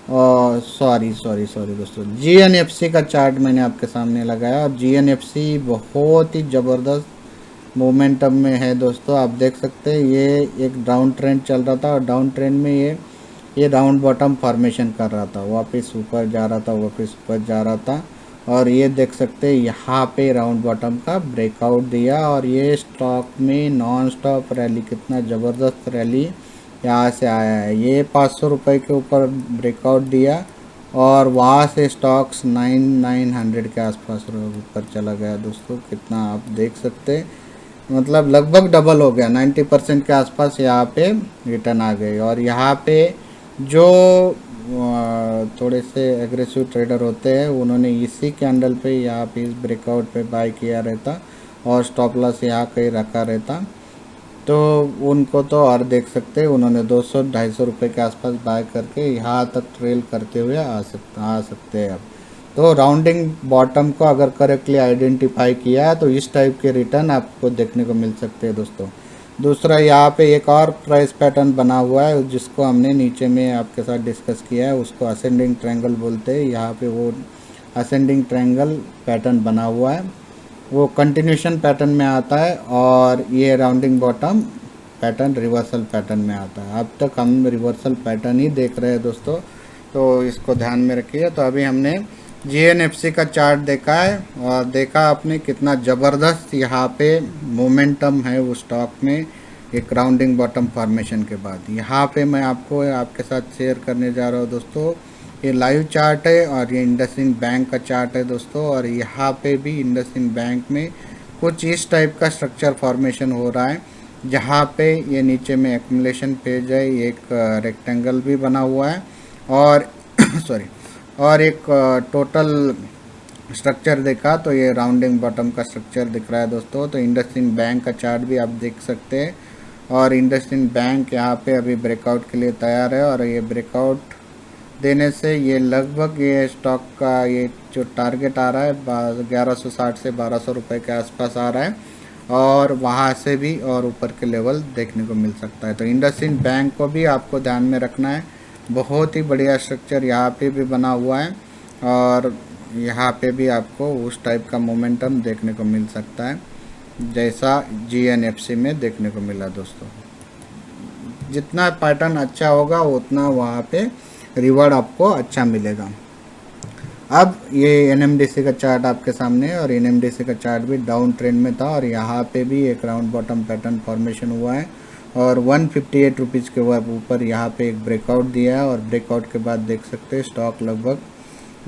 और सॉरी दोस्तों जीएनएफसी का चार्ट मैंने आपके सामने लगाया। और जीएनएफसी बहुत ही ज़बरदस्त मोमेंटम में है दोस्तों। आप देख सकते हैं ये एक डाउन ट्रेंड चल रहा था और डाउन ट्रेंड में ये राउंड बॉटम फॉर्मेशन कर रहा था, वापस ऊपर जा रहा था, वापस ऊपर जा रहा था। और ये देख सकते हैं यहाँ पे राउंड बॉटम का ब्रेकआउट दिया और ये स्टॉक में नॉन स्टॉप रैली, कितना ज़बरदस्त रैली यहाँ से आया है। ये 500 रुपये के ऊपर ब्रेकआउट दिया और वहाँ से स्टॉक्स 900 के आसपास ऊपर चला गया दोस्तों। कितना आप देख सकते हैं, मतलब लगभग डबल हो गया, 90% के आसपास यहाँ पे रिटर्न आ गए। और यहाँ पे जो थोड़े से एग्रेसिव ट्रेडर होते हैं उन्होंने इसी कैंडल पे यहाँ पे इस ब्रेकआउट पे बाय किया रहता और स्टॉप लॉस यहाँ कहीं रखा रहता, तो उनको तो और देख सकते हैं उन्होंने 200-250 रुपये के आसपास बाय करके यहाँ तक ट्रेल करते हुए आ सकते हैं। अब तो राउंडिंग बॉटम को अगर करेक्टली आइडेंटिफाई किया तो इस टाइप के रिटर्न आपको देखने को मिल सकते हैं दोस्तों। दूसरा यहाँ पे एक और प्राइस पैटर्न बना हुआ है जिसको हमने नीचे में आपके साथ डिस्कस किया है, उसको असेंडिंग ट्रायंगल बोलते हैं। यहाँ पे वो असेंडिंग ट्रायंगल पैटर्न बना हुआ है, वो कंटिन्यूशन पैटर्न में आता है और ये rounding bottom pattern reversal pattern में आता है। अब तक हम रिवर्सल पैटर्न ही देख रहे हैं दोस्तों, तो इसको ध्यान में रखिए। तो अभी हमने जीएनएफसी का चार्ट देखा है और देखा आपने कितना ज़बरदस्त यहाँ पे मोमेंटम है उस स्टॉक में एक राउंडिंग बॉटम फॉर्मेशन के बाद। यहाँ पे मैं आपके साथ शेयर करने जा रहा हूँ दोस्तों, ये लाइव चार्ट है और ये इंडसइंड बैंक का चार्ट है दोस्तों। और यहाँ पे भी इंडसइंड बैंक में कुछ इस टाइप का स्ट्रक्चर फॉर्मेशन हो रहा है, जहाँ पे ये नीचे में एक्यूमुलेशन पेज है, एक रेक्टेंगल भी बना हुआ है और और एक टोटल स्ट्रक्चर देखा तो ये राउंडिंग बॉटम का स्ट्रक्चर दिख रहा है दोस्तों। तो इंडसइंड बैंक का चार्ट भी आप देख सकते हैं और इंडसइंड बैंक यहाँ पे अभी ब्रेकआउट के लिए तैयार है और ये ब्रेकआउट देने से ये लगभग ये स्टॉक का ये जो टारगेट आ रहा है 1160 से 1200 रुपये के आसपास आ रहा है और वहाँ से भी और ऊपर के लेवल देखने को मिल सकता है। तो इंडसइंड बैंक को भी आपको ध्यान में रखना है, बहुत ही बढ़िया स्ट्रक्चर यहाँ पे भी बना हुआ है और यहाँ पे भी आपको उस टाइप का मोमेंटम देखने को मिल सकता है जैसा जीएनएफसी में देखने को मिला दोस्तों। जितना पैटर्न अच्छा होगा उतना वहाँ पे रिवॉर्ड आपको अच्छा मिलेगा। अब ये एनएमडीसी का चार्ट आपके सामने है और एनएमडीसी का चार्ट भी डाउन ट्रेंड में था और यहाँ पे भी एक राउंड बॉटम पैटर्न फॉर्मेशन हुआ है और 158 रुपीज़ के ऊपर यहाँ पे एक ब्रेकआउट दिया है और ब्रेकआउट के बाद देख सकते हैं स्टॉक लगभग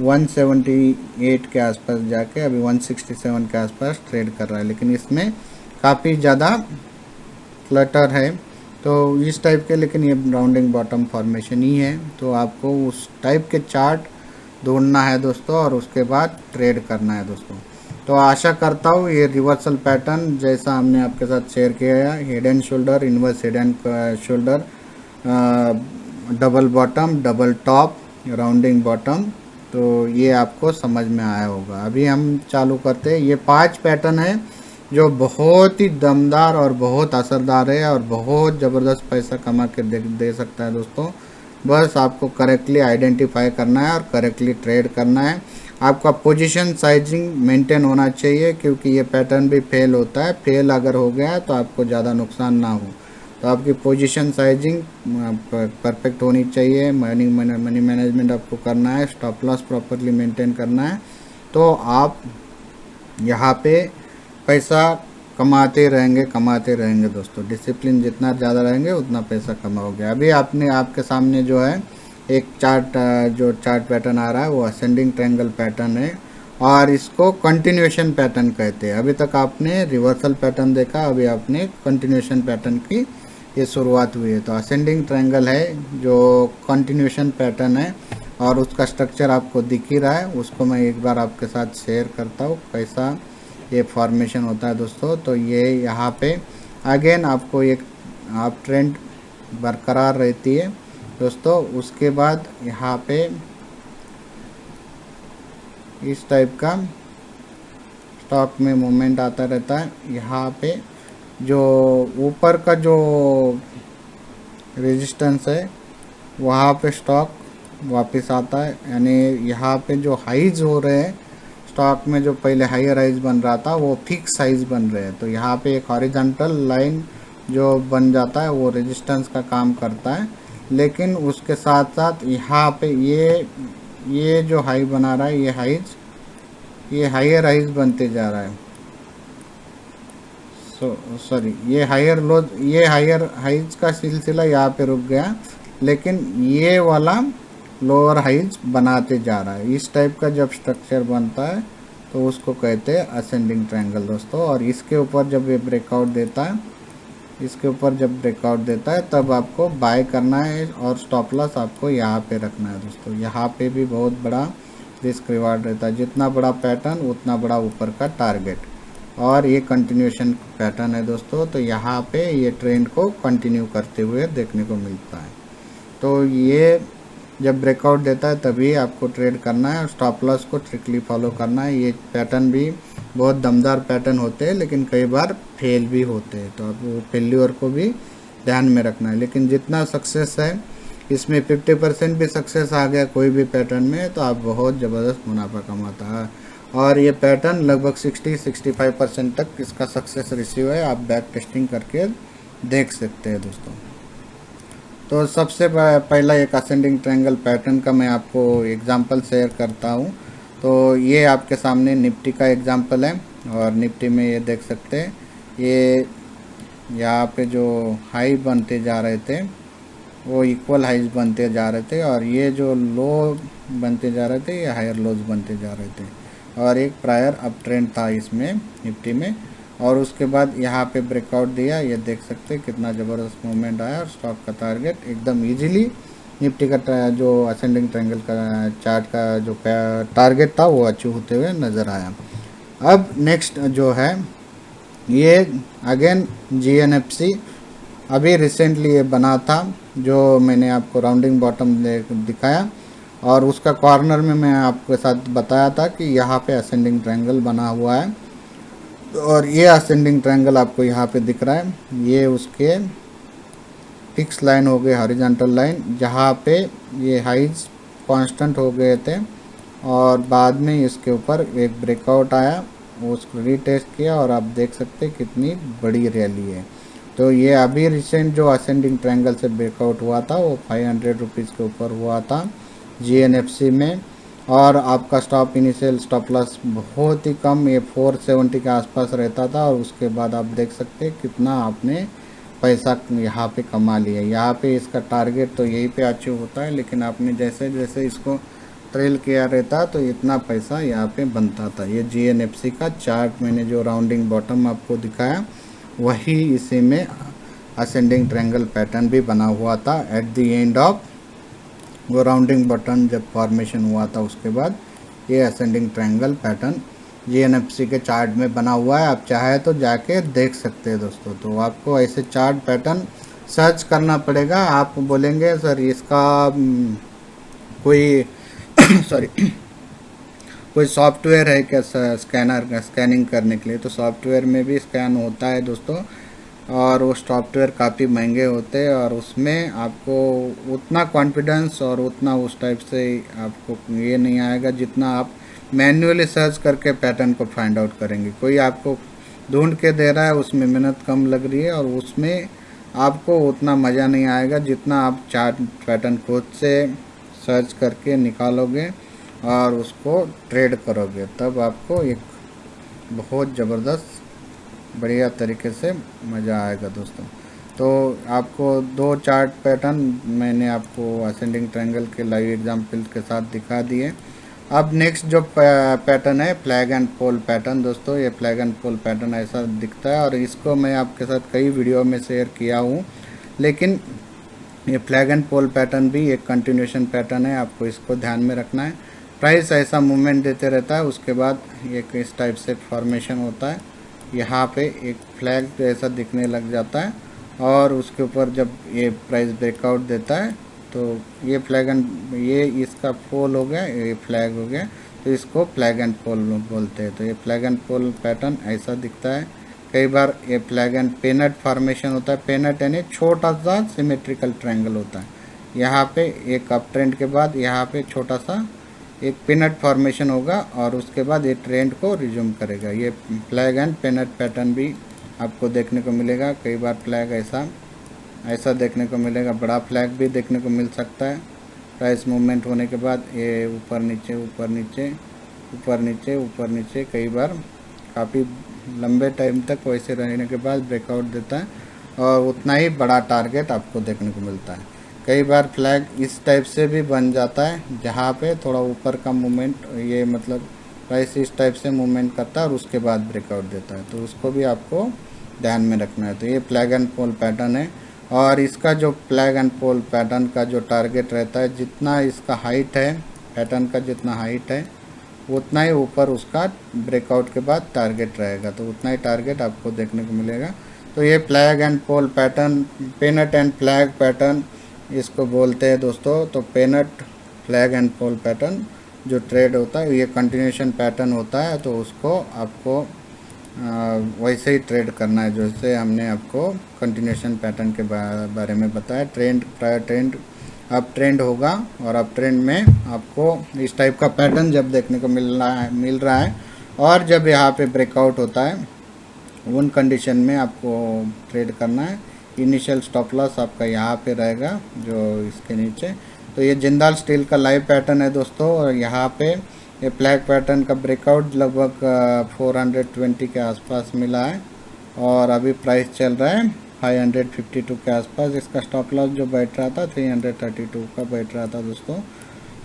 178 के आसपास जाके अभी 167 के आसपास ट्रेड कर रहा है, लेकिन इसमें काफ़ी ज़्यादा क्लटर है तो इस टाइप के, लेकिन ये राउंडिंग बॉटम फॉर्मेशन ही है। तो आपको उस टाइप के चार्ट ढूंढना है दोस्तों और उसके बाद ट्रेड करना है दोस्तों। तो आशा करता हूँ ये रिवर्सल पैटर्न जैसा हमने आपके साथ शेयर किया है, head and shoulder, inverse head and shoulder, double bottom, double top, rounding bottom, तो ये आपको समझ में आया होगा। अभी हम चालू करते हैं। ये 5 पैटर्न है जो बहुत ही दमदार और बहुत असरदार है और बहुत ज़बरदस्त पैसा कमा के दे सकता है दोस्तों। बस आपको करेक्टली आइडेंटिफाई करना है और करेक्टली ट्रेड करना है। आपका पोजीशन साइजिंग मेंटेन होना चाहिए, क्योंकि ये पैटर्न भी फेल होता है। फेल अगर हो गया तो आपको ज़्यादा नुकसान ना हो। तो आपकी पोजीशन साइजिंग परफेक्ट होनी चाहिए। मनी मैनेजमेंट आपको करना है, स्टॉप लॉस प्रॉपरली मेंटेन करना है। तो आप यहाँ पे पैसा कमाते रहेंगे दोस्तों। डिसिप्लिन जितना ज़्यादा रहेंगे उतना पैसा कमाओगे। अभी आपके सामने जो है एक जो चार्ट पैटर्न आ रहा है वो असेंडिंग ट्रायंगल पैटर्न है और इसको कंटिन्यूएशन पैटर्न कहते हैं। अभी तक आपने रिवर्सल पैटर्न देखा, अभी आपने कंटिन्यूएशन पैटर्न की ये शुरुआत हुई है। तो असेंडिंग ट्रायंगल है जो कंटिन्यूएशन पैटर्न है और उसका स्ट्रक्चर आपको दिख ही रहा है। उसको मैं एक बार आपके साथ शेयर करता हूँ कैसा ये फॉर्मेशन होता है दोस्तों। तो ये यहाँ पे अगेन आपको एक आप ट्रेंड बरकरार रहती है दोस्तों। उसके बाद यहाँ पे इस टाइप का स्टॉक में मूवमेंट आता रहता है। यहाँ पे जो ऊपर का जो रेजिस्टेंस है वहाँ पे स्टॉक वापस आता है, यानी यहाँ पे जो हाइज हो रहे हैं स्टॉक में, जो पहले हायर हाइज बन रहा था वो फिक्स हाइज बन रहे हैं। तो यहाँ पे एक हॉरिजॉन्टल लाइन जो बन जाता है वो रेजिस्टेंस का काम करता है। लेकिन उसके साथ साथ यहाँ पे ये जो हाई बना रहा है ये हायर हाइज बनते जा रहा है। सॉरी, ये हायर हाइज का सिलसिला यहाँ पे रुक गया, लेकिन ये वाला लोअर हाइज बनाते जा रहा है। इस टाइप का जब स्ट्रक्चर बनता है तो उसको कहते हैं असेंडिंग ट्रायंगल दोस्तों। और इसके ऊपर जब ये ब्रेकआउट देता है तब आपको बाय करना है और स्टॉप लॉस आपको यहाँ पे रखना है दोस्तों। यहाँ पे भी बहुत बड़ा रिस्क रिवार्ड रहता है। जितना बड़ा पैटर्न उतना बड़ा ऊपर का टारगेट। और ये कंटिन्यूएशन पैटर्न है दोस्तों। तो यहाँ पे ये ट्रेंड को कंटिन्यू करते हुए देखने को मिलता है। तो ये जब ब्रेकआउट देता है तभी आपको ट्रेड करना है और स्टॉप लॉस को स्ट्रिक्टली फॉलो करना है। ये पैटर्न भी बहुत दमदार पैटर्न होते हैं, लेकिन कई बार फेल भी होते हैं। तो आप वो फेल्यूर को भी ध्यान में रखना है। लेकिन जितना सक्सेस है इसमें 50% भी सक्सेस आ गया कोई भी पैटर्न में तो आप बहुत ज़बरदस्त मुनाफा कमाता है। और ये पैटर्न लगभग 60-65% तक इसका सक्सेस रेशियो है। आप बैक टेस्टिंग करके देख सकते हैं दोस्तों। तो सबसे पहला एक असेंडिंग ट्रायंगल पैटर्न का मैं आपको एग्जांपल शेयर करता हूं। तो ये आपके सामने निफ्टी का एग्जांपल है और निफ्टी में ये देख सकते हैं ये यहाँ पे जो हाई बनते जा रहे थे वो इक्वल हाइज बनते जा रहे थे और ये जो लो बनते जा रहे थे ये हायर लोज बनते जा रहे थे। और एक प्रायर अप ट्रेंड था इसमें निफ्टी में। और उसके बाद यहाँ पे ब्रेकआउट दिया, ये देख सकते हैं कितना ज़बरदस्त मूवमेंट आया और स्टॉक का टारगेट एकदम इजीली निफ्टी का जो असेंडिंग ट्रायंगल का चार्ट का जो टारगेट था वो अचीव होते हुए नज़र आया। अब नेक्स्ट जो है ये अगेन GNFC अभी रिसेंटली ये बना था, जो मैंने आपको राउंडिंग बॉटम दिखाया और उसका कॉर्नर में मैं आपके साथ बताया था कि यहाँ पे असेंडिंग ट्रायंगल बना हुआ है। और ये असेंडिंग ट्रायंगल आपको यहाँ पे दिख रहा है। ये उसके फिक्स लाइन हो गए, हॉरिजॉन्टल लाइन, जहाँ पे ये हाइज कांस्टेंट हो गए थे और बाद में इसके ऊपर एक ब्रेकआउट आया, उसको रीटेस्ट किया और आप देख सकते हैं कितनी बड़ी रैली है। तो ये अभी रिसेंट जो असेंडिंग ट्रायंगल से ब्रेकआउट हुआ था वो 500 रुपीज़ के ऊपर हुआ था GNFC में। और आपका इनिशियल स्टॉप लॉस बहुत ही कम, ये 470 के आसपास रहता था और उसके बाद आप देख सकते हैं कितना आपने पैसा यहाँ पे कमा लिया। यहाँ पे इसका टारगेट तो यहीं पे अचीव होता है, लेकिन आपने जैसे जैसे इसको ट्रेल किया रहता तो इतना पैसा यहाँ पे बनता था। ये GNFC का चार्ट मैंने जो राउंडिंग बॉटम आपको दिखाया वही इसी में असेंडिंग ट्रायंगल पैटर्न भी बना हुआ था। एट द एंड ऑफ वो राउंडिंग बटन जब फॉर्मेशन हुआ था उसके बाद ये असेंडिंग ट्रायंगल पैटर्न GNFC के चार्ट में बना हुआ है, आप चाहे तो जाके देख सकते हैं दोस्तों। तो आपको ऐसे चार्ट पैटर्न सर्च करना पड़ेगा। आप बोलेंगे सर इसका कोई सॉरी कोई सॉफ्टवेयर है क्या स्कैनर का स्कैनिंग करने के लिए? तो सॉफ्टवेयर में भी स्कैन होता है दोस्तों, और वो सॉफ्टवेयर काफ़ी महंगे होते हैं, और उसमें आपको उतना कॉन्फिडेंस और उतना उस टाइप से आपको ये नहीं आएगा जितना आप मैन्युअली सर्च करके पैटर्न को फाइंड आउट करेंगे। कोई आपको ढूंढ के दे रहा है, उसमें मेहनत कम लग रही है, और उसमें आपको उतना मज़ा नहीं आएगा जितना आप चार्ट पैटर्न खुद से सर्च करके निकालोगे और उसको ट्रेड करोगे, तब आपको एक बहुत ज़बरदस्त बढ़िया तरीके से मज़ा आएगा दोस्तों। तो आपको 2 चार्ट पैटर्न मैंने आपको असेंडिंग ट्रायंगल के लाइव एग्जाम्पल के साथ दिखा दिए। अब नेक्स्ट जो पैटर्न है फ्लैग एंड पोल पैटर्न दोस्तों, ये फ्लैग एंड पोल पैटर्न ऐसा दिखता है, और इसको मैं आपके साथ कई वीडियो में शेयर किया हूँ। लेकिन ये फ्लैग एंड पोल पैटर्न भी एक कंटिन्यूशन पैटर्न है, आपको इसको ध्यान में रखना है। प्राइस ऐसा मूवमेंट देते रहता है, उसके बाद एक इस टाइप से फॉर्मेशन होता है, यहाँ पे एक फ्लैग जैसा दिखने लग जाता है, और उसके ऊपर जब ये प्राइस ब्रेकआउट देता है तो ये फ्लैग एंड ये इसका पोल हो गया, ये फ्लैग हो गया, तो इसको फ्लैग एंड पोल बोलते हैं। तो ये फ्लैग एंड पोल पैटर्न ऐसा दिखता है। कई बार ये फ्लैग एंड पेनट फॉर्मेशन होता है। पेनट यानी छोटा सा सिमेट्रिकल ट्रायंगल होता है। यहाँ पे एक अप ट्रेंड के बाद यहाँ पे छोटा सा एक पिनट फॉर्मेशन होगा, और उसके बाद ये ट्रेंड को रिज्यूम करेगा। ये फ्लैग एंड पिनट पैटर्न भी आपको देखने को मिलेगा। कई बार फ्लैग ऐसा देखने को मिलेगा, बड़ा फ्लैग भी देखने को मिल सकता है। प्राइस मूवमेंट होने के बाद ये ऊपर नीचे ऊपर नीचे ऊपर नीचे ऊपर नीचे कई बार काफ़ी लंबे टाइम तक वैसे रहने के बाद ब्रेकआउट देता है, और उतना ही बड़ा टारगेट आपको देखने को मिलता है। कई बार फ्लैग इस टाइप से भी बन जाता है, जहाँ पे थोड़ा ऊपर का मूवमेंट, ये मतलब प्राइस इस टाइप से मूवमेंट करता है और उसके बाद ब्रेकआउट देता है, तो उसको भी आपको ध्यान में रखना है। तो ये फ्लैग एंड पोल पैटर्न है, और इसका जो फ्लैग एंड पोल पैटर्न का जो टारगेट रहता है, जितना इसका हाइट है, पैटर्न का जितना हाइट है उतना ही ऊपर उसका ब्रेकआउट के बाद टारगेट रहेगा, तो उतना ही टारगेट आपको देखने को मिलेगा। तो ये flag and pole pattern, pennant and flag pattern इसको बोलते हैं दोस्तों। तो pennant, flag and pole pattern जो ट्रेड होता है, ये कंटिन्यूशन पैटर्न होता है, तो उसको आपको वैसे ही ट्रेड करना है जैसे हमने आपको कंटिन्यूशन पैटर्न के बारे में बताया। ट्रेंड अप ट्रेंड होगा, और अप ट्रेंड में आपको इस टाइप का पैटर्न जब देखने को मिल रहा है, और जब यहाँ पे ब्रेकआउट होता है, उन कंडीशन में आपको ट्रेड करना है। इनिशियल स्टॉप लॉस आपका यहाँ पे रहेगा, जो इसके नीचे। तो ये जिंदाल स्टील का लाइव पैटर्न है दोस्तों, और यहाँ पे ये फ्लैग पैटर्न का ब्रेकआउट लगभग 420 के आसपास मिला है, और अभी प्राइस चल रहा है 552 के आसपास। इसका स्टॉप लॉस जो बैठ रहा था 332 का बैठ रहा था दोस्तों।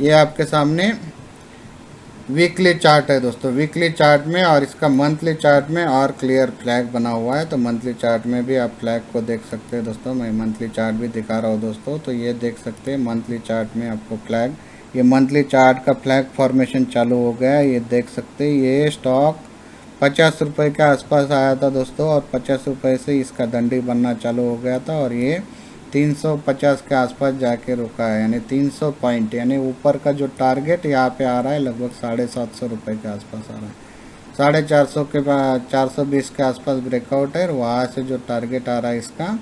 ये आपके सामने वीकली चार्ट है दोस्तों, वीकली चार्ट में, और इसका मंथली चार्ट में और क्लियर फ्लैग बना हुआ है। तो मंथली चार्ट में भी आप फ्लैग को देख सकते हैं दोस्तों। मैं मंथली चार्ट भी दिखा रहा हूँ दोस्तों, तो ये देख सकते हैं मंथली चार्ट में आपको फ्लैग, ये मंथली चार्ट का फ्लैग फॉर्मेशन चालू हो गया है। ये देख सकते हैं, ये स्टॉक 50 रुपये के आसपास आया था दोस्तों, और 50 रुपये से इसका डंडी बनना चालू हो गया था, और ये 350 के आसपास जाके रुका है, यानी 300 पॉइंट, यानी ऊपर का जो टारगेट यहाँ पे आ रहा है लगभग 750 रुपये के आसपास आ रहा है। 450 के बाद 420 के आसपास ब्रेकआउट है, और वहाँ से जो टारगेट आ रहा है इसका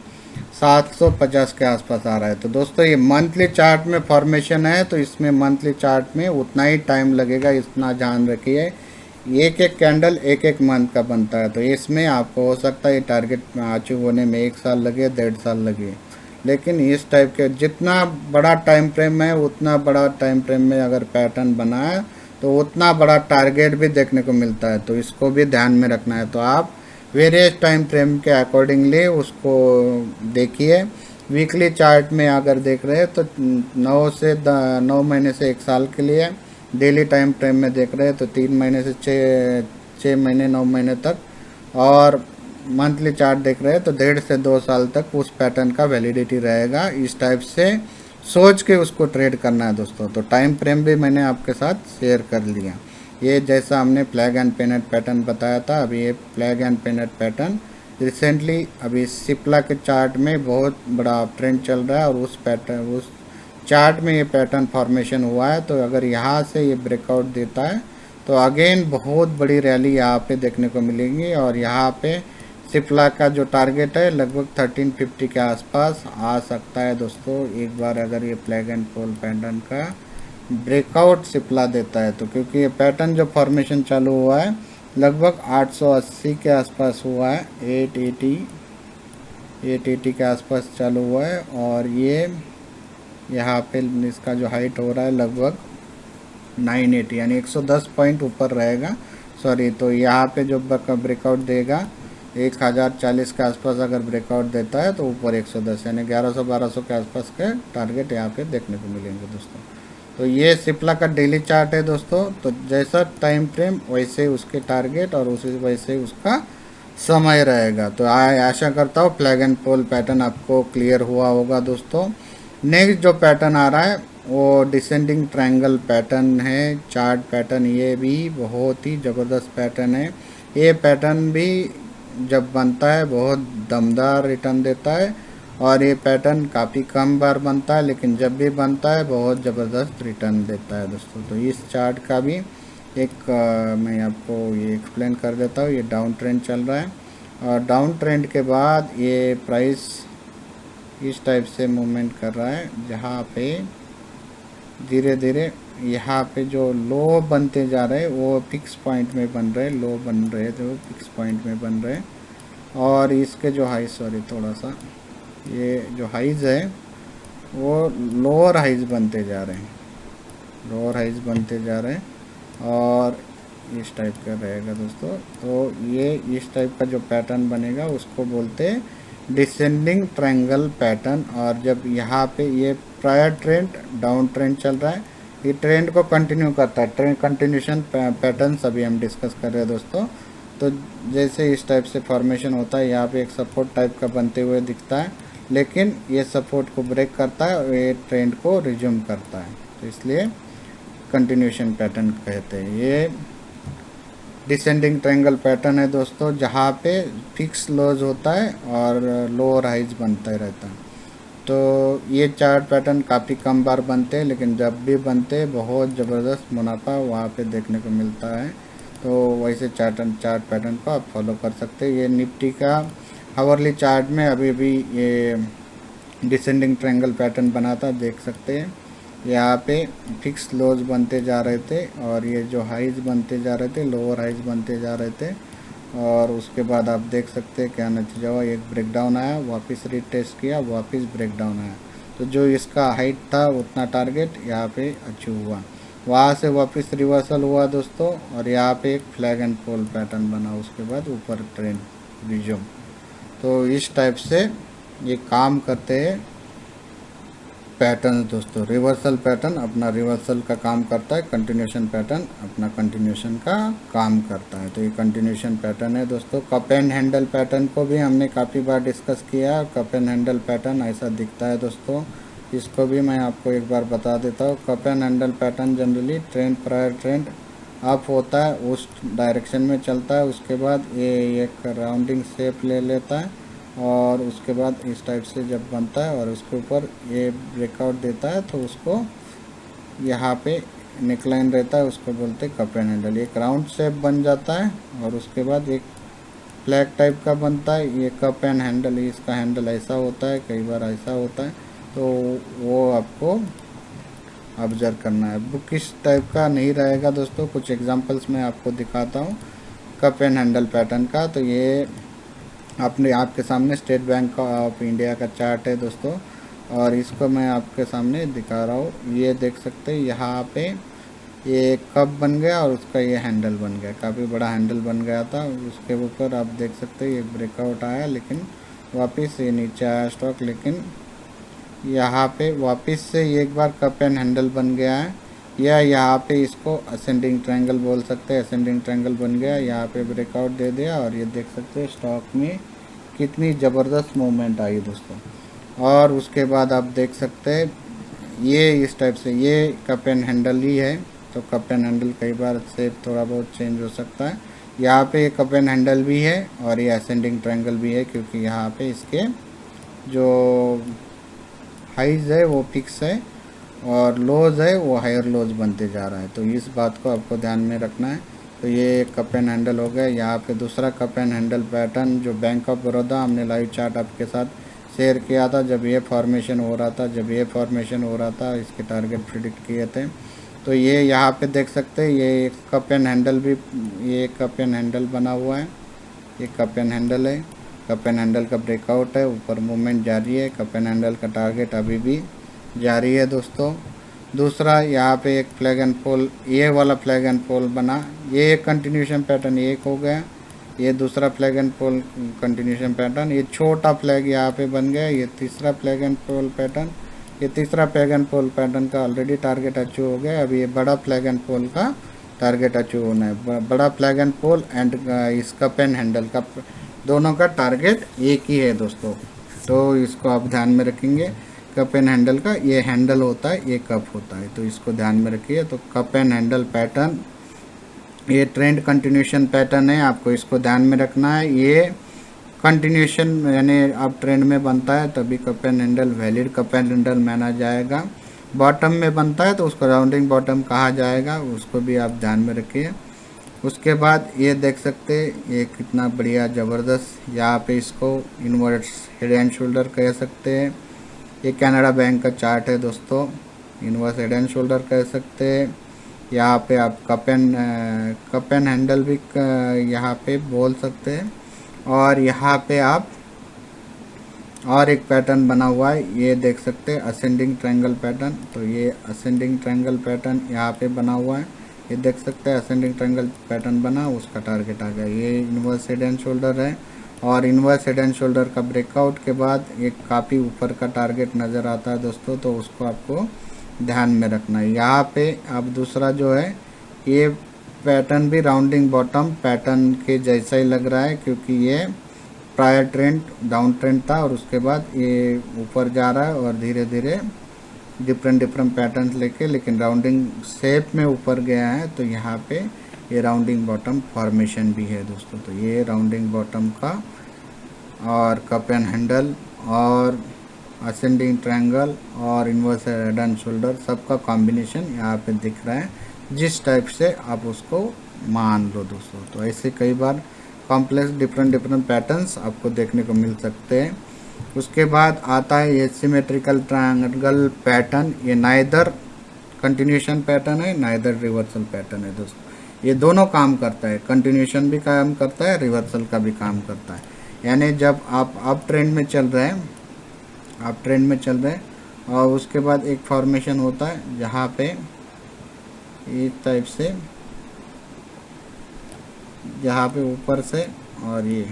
750 के आसपास आ रहा है। तो दोस्तों ये मंथली चार्ट में फॉर्मेशन है, तो इसमें मंथली चार्ट में उतना ही टाइम लगेगा, इतना ध्यान रखिए। एक एक कैंडल एक एक मंथ का बनता है, तो इसमें आपको हो सकता है ये टारगेट अचीव होने में 1 साल लगे, 1.5 साल लगे। लेकिन इस टाइप के जितना बड़ा टाइम फ्रेम है, उतना बड़ा टाइम फ्रेम में अगर पैटर्न बना है तो उतना बड़ा टारगेट भी देखने को मिलता है, तो इसको भी ध्यान में रखना है। तो आप वेरियस टाइम फ्रेम के अकॉर्डिंगली उसको देखिए। वीकली चार्ट में अगर देख रहे हैं तो 9 महीने से 1 साल के लिए, डेली टाइम फ्रेम में देख रहे हैं तो 3 महीने से 6 महीने 9 महीने तक, और मंथली चार्ट देख रहे हैं तो 1.5 से 2 साल तक उस पैटर्न का वैलिडिटी रहेगा। इस टाइप से सोच के उसको ट्रेड करना है दोस्तों। तो टाइम फ्रेम भी मैंने आपके साथ शेयर कर लिया। ये जैसा हमने फ्लैग एंड पेनेट पैटर्न बताया था, अभी ये फ्लैग एंड पेनेट पैटर्न रिसेंटली अभी सिप्ला के चार्ट में बहुत बड़ा ट्रेंड चल रहा है और उस चार्ट में ये पैटर्न फॉर्मेशन हुआ है। तो अगर यहाँ से ये ब्रेकआउट देता है तो अगेन बहुत बड़ी रैली यहाँ पे देखने को मिलेगी और यहाँ पे सिप्ला का जो टारगेट है लगभग 1350 के आसपास आ सकता है दोस्तों, एक बार अगर ये फ्लैग एंड पोल पैटर्न का ब्रेकआउट सिप्ला देता है तो। क्योंकि ये पैटर्न जो फॉर्मेशन चालू हुआ है लगभग 880 के आसपास हुआ है, 880 के आसपास चालू हुआ है और ये यहाँ पे इसका जो हाइट हो रहा है लगभग 980 यानी 110 पॉइंट ऊपर रहेगा, सॉरी। तो यहाँ पे जो ब्रेकआउट देगा 1040 के आसपास अगर ब्रेकआउट देता है तो ऊपर 110 यानी 1100-1200 के आसपास के टारगेट यहाँ पे देखने को मिलेंगे दोस्तों। तो ये सिप्ला का डेली चार्ट है दोस्तों। तो जैसा टाइम फ्रेम वैसे उसके टारगेट और उसी वैसे उसका समय रहेगा। तो आशा करता हूँ फ्लैग एंड पोल पैटर्न आपको क्लियर हुआ होगा दोस्तों। नेक्स्ट जो पैटर्न आ रहा है वो डिसेंडिंग ट्रायंगल पैटर्न है, चार्ट पैटर्न। ये भी बहुत ही ज़बरदस्त पैटर्न है। ये पैटर्न भी जब बनता है बहुत दमदार रिटर्न देता है और ये पैटर्न काफ़ी कम बार बनता है लेकिन जब भी बनता है बहुत ज़बरदस्त रिटर्न देता है दोस्तों। तो इस चार्ट का भी एक मैं आपको ये एक्सप्लेन कर देता हूँ। ये डाउन ट्रेंड चल रहा है और डाउन ट्रेंड के बाद ये प्राइस इस टाइप से मूवमेंट कर रहा है जहाँ पे धीरे धीरे यहाँ पे जो लो बनते जा रहे वो फिक्स पॉइंट में बन रहे, लो बन रहे जो फिक्स पॉइंट में बन रहे और इसके जो हाई, सॉरी थोड़ा सा, ये जो हाइज है वो लोअर हाइज बनते जा रहे हैं, लोअर हाइज बनते जा रहे हैं और इस टाइप का रहेगा दोस्तों। तो ये इस टाइप का जो पैटर्न बनेगा उसको बोलते हैं डिसेंडिंग ट्रायंगल पैटर्न। और जब यहाँ पे ये प्रायर ट्रेंड डाउन ट्रेंड चल रहा है, ये ट्रेंड को कंटिन्यू करता है, ट्रेंड कंटिन्यूशन पैटर्न अभी हम डिस्कस कर रहे हैं दोस्तों। तो जैसे इस टाइप से फॉर्मेशन होता है, यहाँ पे एक सपोर्ट टाइप का बनते हुए दिखता है लेकिन ये सपोर्ट को ब्रेक करता है और ये ट्रेंड को रिज्यूम करता है, तो इसलिए कंटिन्यूशन पैटर्न कहते हैं। ये डिसेंडिंग ट्रायंगल पैटर्न है दोस्तों, जहाँ पे फिक्स लोज होता है और लोअर हाइज बनता ही रहता है। तो ये चार्ट पैटर्न काफ़ी कम बार बनते हैं लेकिन जब भी बनते हैं बहुत ज़बरदस्त मुनाफा वहाँ पे देखने को मिलता है। तो वैसे चार्ट पैटर्न को आप फॉलो कर सकते हैं। ये निफ्टी का हावरली चार्ट में अभी भी ये डिसेंडिंग ट्रायंगल पैटर्न बना था, देख सकते हैं। यहाँ पे फिक्स लोज बनते जा रहे थे और ये जो हाइज बनते जा रहे थे, लोअर हाइज बनते जा रहे थे और उसके बाद आप देख सकते हैं क्या नतीजा हुआ। एक ब्रेकडाउन आया, वापस रीटेस्ट किया, वापस ब्रेकडाउन आया। तो जो इसका हाइट था उतना टारगेट यहाँ पे अचीव हुआ, वहाँ से वापस रिवर्सल हुआ दोस्तों और यहाँ पे एक फ्लैग एंड पोल पैटर्न बना, उसके बाद ऊपर ट्रेंड रिज्यूम। तो इस टाइप से ये काम करते हैं पैटर्न दोस्तों। रिवर्सल पैटर्न अपना रिवर्सल का काम करता है, कंटिन्यूशन पैटर्न अपना कंटिन्यूशन का काम करता है। तो ये कंटिन्यूशन पैटर्न है दोस्तों। कप एंड हैंडल पैटर्न को भी हमने काफ़ी बार डिस्कस किया। कप एंड हैंडल पैटर्न ऐसा दिखता है दोस्तों, इसको भी मैं आपको एक बार बता देता हूँ। Cup and handle pattern generally trend prior trend up होता है उस डायरेक्शन में चलता है, उसके बाद ये एक राउंडिंग शेप ले लेता है और उसके बाद इस टाइप से जब बनता है और उसके ऊपर ये ब्रेकआउट देता है तो उसको यहाँ पे नेकलाइन रहता है, उसको बोलते हैं कप एंड हैंडल। एक राउंड शेप बन जाता है और उसके बाद एक फ्लैग टाइप का बनता है, ये कप एंड हैंडल। इसका हैंडल ऐसा होता है, कई बार ऐसा होता है, तो वो आपको ऑब्जर्व करना है। बुक इस टाइप का नहीं रहेगा दोस्तों। कुछ एग्जांपल्स मैं आपको दिखाता हूँ कप एंड हैंडल पैटर्न का। तो ये आपने आपके सामने स्टेट बैंक ऑफ इंडिया का चार्ट है दोस्तों और इसको मैं आपके सामने दिखा रहा हूँ। ये देख सकते हैं यहाँ पे ये कप बन गया और उसका ये हैंडल बन गया, काफ़ी बड़ा हैंडल बन गया था। उसके ऊपर आप देख सकते हैं ये ब्रेकआउट आया लेकिन वापस ये नीचे आया स्टॉक, लेकिन यहाँ पे वापस से एक बार कप एंड हैंडल बन गया है, या यहाँ पे इसको असेंडिंग ट्रायंगल बोल सकते हैं। असेंडिंग ट्रायंगल बन गया, यहाँ पे ब्रेकआउट दे दिया और ये देख सकते हैं स्टॉक में कितनी ज़बरदस्त मूवमेंट आई दोस्तों। और उसके बाद आप देख सकते हैं ये इस टाइप से ये कप एंड हैंडल ही है, तो कप एंड हैंडल कई बार शेप थोड़ा बहुत चेंज हो सकता है। यहाँ पे कप एंड हैंडल भी है और ये असेंडिंग ट्रायंगल भी है, क्योंकि यहाँ पे इसके जो हाइज है वो फिक्स है और लोज है वो हायर लोज बनते जा रहा है। तो इस बात को आपको ध्यान में रखना है। तो ये कप एंड हैंडल हो गया। यहाँ पे दूसरा कप एंड हैंडल पैटर्न जो बैंक ऑफ बड़ौदा, हमने लाइव चार्ट आपके साथ शेयर किया था जब ये फॉर्मेशन हो रहा था, इसके टारगेट प्रिडिक्ट किए थे। तो ये यहाँ पे देख सकते हैं, ये कप एंड हैंडल भी, ये कप एंड हैंडल बना हुआ है, ये कप एंड हैंडल है। कप एंड हैंडल का ब्रेकआउट है, ऊपर मूवमेंट जारी है, कप एंड हैंडल का टारगेट अभी भी जारी है दोस्तों। दूसरा यहाँ पे एक फ्लैग एंड पोल, ये वाला फ्लैग एंड पोल बना, ये एक कंटिन्यूशन पैटर्न एक हो गया। ये दूसरा flag and pole continuation pattern, ये छोटा फ्लैग यहाँ पे बन गया। ये तीसरा फ्लैग एंड पोल पैटर्न, ये तीसरा फ्लैग एंड पोल पैटर्न का ऑलरेडी टारगेट अचीव हो गया। अभी ये बड़ा फ्लैग एंड पोल का टारगेट अचीव होना है। बड़ा फ्लैग एंड पोल एंड इस कप एंड हैंडल का दोनों का टारगेट एक ही है दोस्तों। तो इसको आप ध्यान में रखेंगे। कप एंड हैंडल का ये हैंडल होता है, ये कप होता है, तो इसको ध्यान में रखिए। तो कप एंड हैंडल पैटर्न ये ट्रेंड कंटिन्यूशन पैटर्न है, आपको इसको ध्यान में रखना है। ये कंटिन्यूशन यानी अब ट्रेंड में बनता है तभी cup and handle valid cup and handle माना जाएगा। बॉटम में बनता है तो उसको राउंडिंग बॉटम कहा जाएगा, उसको भी आप ध्यान में रखिए। उसके बाद ये देख सकते हैं ये कितना बढ़िया ज़बरदस्त, यहाँ पे इसको इनवर्स हेड एंड शोल्डर कह सकते हैं। ये कनाडा बैंक का चार्ट है दोस्तों, इनवर्स हेड एंड शोल्डर कह सकते हैं। यहाँ पे आप कप एंड हैंडल भी यहाँ पे बोल सकते हैं। और यहाँ पे आप और एक पैटर्न बना हुआ है, ये देख सकते हैं असेंडिंग ट्रायंगल पैटर्न। तो ये असेंडिंग ट्रायंगल पैटर्न यहाँ पे बना हुआ है, ये देख सकते हैं असेंडिंग ट्रायंगल पैटर्न बना, उसका टारगेट आ गया। ये इनवर्स हेड एंड शोल्डर है और इनवर्स हेड एंड शोल्डर का ब्रेकआउट के बाद एक काफ़ी ऊपर का टारगेट नज़र आता है दोस्तों, तो उसको आपको ध्यान में रखना है। यहाँ पे अब दूसरा जो है ये पैटर्न भी राउंडिंग बॉटम पैटर्न के जैसा ही लग रहा है, क्योंकि ये प्रायर ट्रेंड डाउन ट्रेंड था और उसके बाद ये ऊपर जा रहा है और धीरे धीरे डिफरेंट पैटर्न्स लेके, लेकिन राउंडिंग शेप में ऊपर गया है। तो यहाँ पे ये राउंडिंग बॉटम फॉर्मेशन भी है दोस्तों। तो ये राउंडिंग बॉटम का और कप एंड हैंडल और असेंडिंग ट्रायंगल और इनवर्स हेड एंड शोल्डर सबका कॉम्बिनेशन यहाँ पे दिख रहा है, जिस टाइप से आप उसको मान लो दोस्तों। तो ऐसे कई बार कॉम्प्लेक्स डिफरेंट पैटर्न्स आपको देखने को मिल सकते हैं। उसके बाद आता है ये सिमेट्रिकल ट्रायंगल पैटर्न। ये नाइदर कंटिन्यूशन पैटर्न है नाइदर रिवर्सल पैटर्न है दोस्तों। ये दोनों काम करता है, कंटिन्यूशन भी काम करता है, रिवर्सल का भी काम करता है। यानी जब आप अप ट्रेंड में चल रहे हैं, आप ट्रेंड में चल रहे हैं और उसके बाद एक फॉर्मेशन होता है जहाँ पे इस टाइप से, जहाँ पे ऊपर से और ये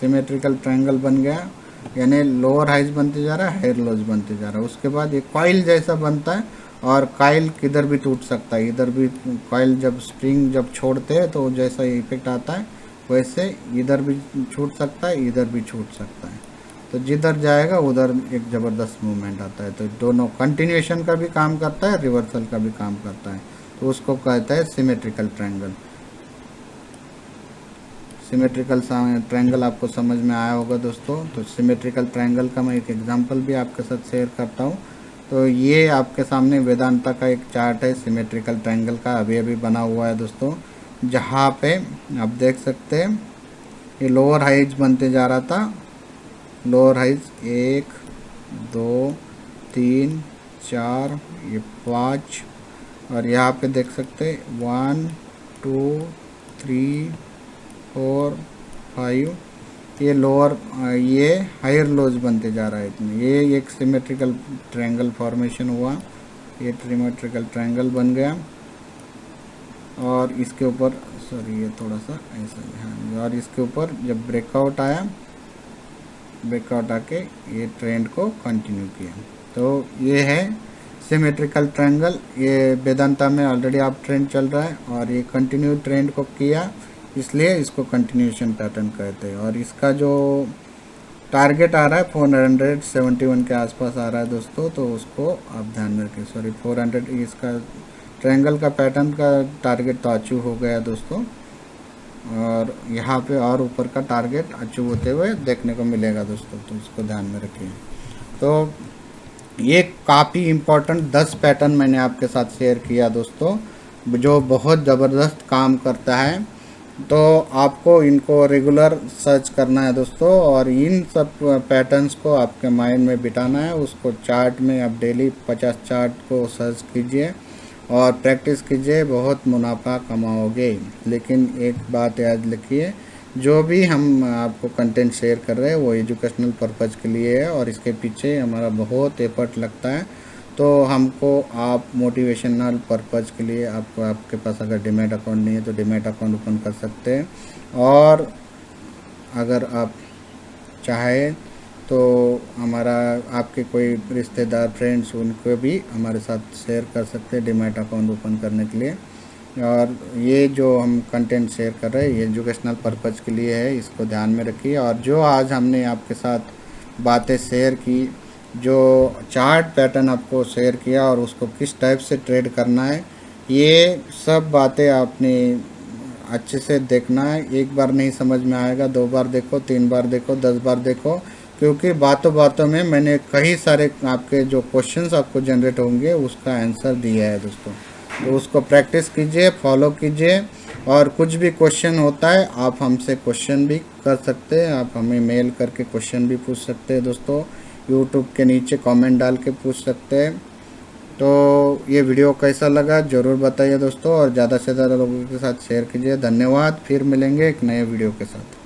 सिमेट्रिकल ट्रायंगल बन गया, यानी लोअर हाइज बनते जा रहा है, हायर लोज बनते जा रहा है। उसके बाद ये कॉइल जैसा बनता है और कॉइल किधर भी टूट सकता है, इधर भी कॉइल जब स्प्रिंग जब छोड़ते हैं तो जैसा इफेक्ट आता है वैसे इधर भी छूट सकता है, इधर भी छूट सकता है। तो जिधर जाएगा उधर एक ज़बरदस्त मूवमेंट आता है। तो दोनों कंटिन्यूशन का भी काम करता है, रिवर्सल का भी काम करता है, तो उसको कहता है सिमेट्रिकल ट्रायंगल। सिमेट्रिकल ट्रायंगल आपको समझ में आया होगा दोस्तों। तो सिमेट्रिकल ट्रायंगल का मैं एक एग्जांपल भी आपके साथ शेयर करता हूँ। तो ये आपके सामने वेदांता का एक चार्ट है सिमेट्रिकल ट्रायंगल का, अभी बना हुआ है दोस्तों, जहाँ पे आप देख सकते हैं ये लोअर हाइज बनते जा रहा था, लोअर हाइज 1 2 3 4 ये 5 और यहाँ पे देख सकते 1 2 3 4 5 ये लोअर, ये हायर लोज बनते जा रहा है इतने। ये एक सिमेट्रिकल ट्रायंगल फॉर्मेशन हुआ, ये सिमेट्रिकल ट्रायंगल बन गया और इसके ऊपर सॉरी ये थोड़ा सा ऐसा है, और इसके ऊपर जब ब्रेकआउट आया, ब्रेकआउट आके ये ट्रेंड को कंटिन्यू किया। तो ये है सिमेट्रिकल ट्रायंगल। ये वेदांता में ऑलरेडी आप ट्रेंड चल रहा है और ये कंटिन्यू ट्रेंड को किया, इसलिए इसको कंटिन्यूशन पैटर्न कहते हैं। और इसका जो टारगेट आ रहा है 471 के आसपास आ रहा है दोस्तों, तो उसको आप ध्यान में रखें। सॉरी 400 इसका ट्रायंगल का पैटर्न का टारगेट तो अचीव हो गया दोस्तों, और यहाँ पे और ऊपर का टारगेट अचीव होते हुए देखने को मिलेगा दोस्तों, तो इसको ध्यान में रखिए। तो ये काफ़ी इम्पोर्टेंट 10 पैटर्न मैंने आपके साथ शेयर किया दोस्तों, जो बहुत ज़बरदस्त काम करता है। तो आपको इनको रेगुलर सर्च करना है दोस्तों, और इन सब पैटर्न्स को आपके माइंड में बिठाना है। उसको चार्ट में आप डेली 50 चार्ट को सर्च कीजिए और प्रैक्टिस कीजिए, बहुत मुनाफा कमाओगे। लेकिन एक बात याद रखिए, जो भी हम आपको कंटेंट शेयर कर रहे हैं वो एजुकेशनल पर्पज़ के लिए है, और इसके पीछे हमारा बहुत एफर्ट लगता है। तो हमको आप मोटिवेशनल पर्पज़ के लिए आपको, आपके पास अगर डीमैट अकाउंट नहीं है तो डीमैट अकाउंट ओपन कर सकते हैं, और अगर आप चाहें तो हमारा आपके कोई रिश्तेदार फ्रेंड्स उनको भी हमारे साथ शेयर कर सकते हैं डीमैट अकाउंट ओपन करने के लिए। और ये जो हम कंटेंट शेयर कर रहे हैं ये एजुकेशनल पर्पज़ के लिए है, इसको ध्यान में रखिए। और जो आज हमने आपके साथ बातें शेयर की, जो चार्ट पैटर्न आपको शेयर किया और उसको किस टाइप से ट्रेड करना है, ये सब बातें आपने अच्छे से देखना है। एक बार नहीं समझ में आएगा, 2 बार देखो, 3 बार देखो, 10 बार देखो, क्योंकि बातों बातों में मैंने कई सारे आपके जो क्वेश्चंस आपको जनरेट होंगे उसका आंसर दिया है दोस्तों। तो उसको प्रैक्टिस कीजिए, फॉलो कीजिए, और कुछ भी क्वेश्चन होता है आप हमसे क्वेश्चन भी कर सकते हैं, आप हमें मेल करके क्वेश्चन भी पूछ सकते हैं दोस्तों, यूट्यूब के नीचे कमेंट डाल के पूछ सकते हैं। तो ये वीडियो कैसा लगा ज़रूर बताइए दोस्तों, और ज़्यादा से ज़्यादा लोगों के साथ शेयर कीजिए। धन्यवाद, फिर मिलेंगे एक नए वीडियो के साथ।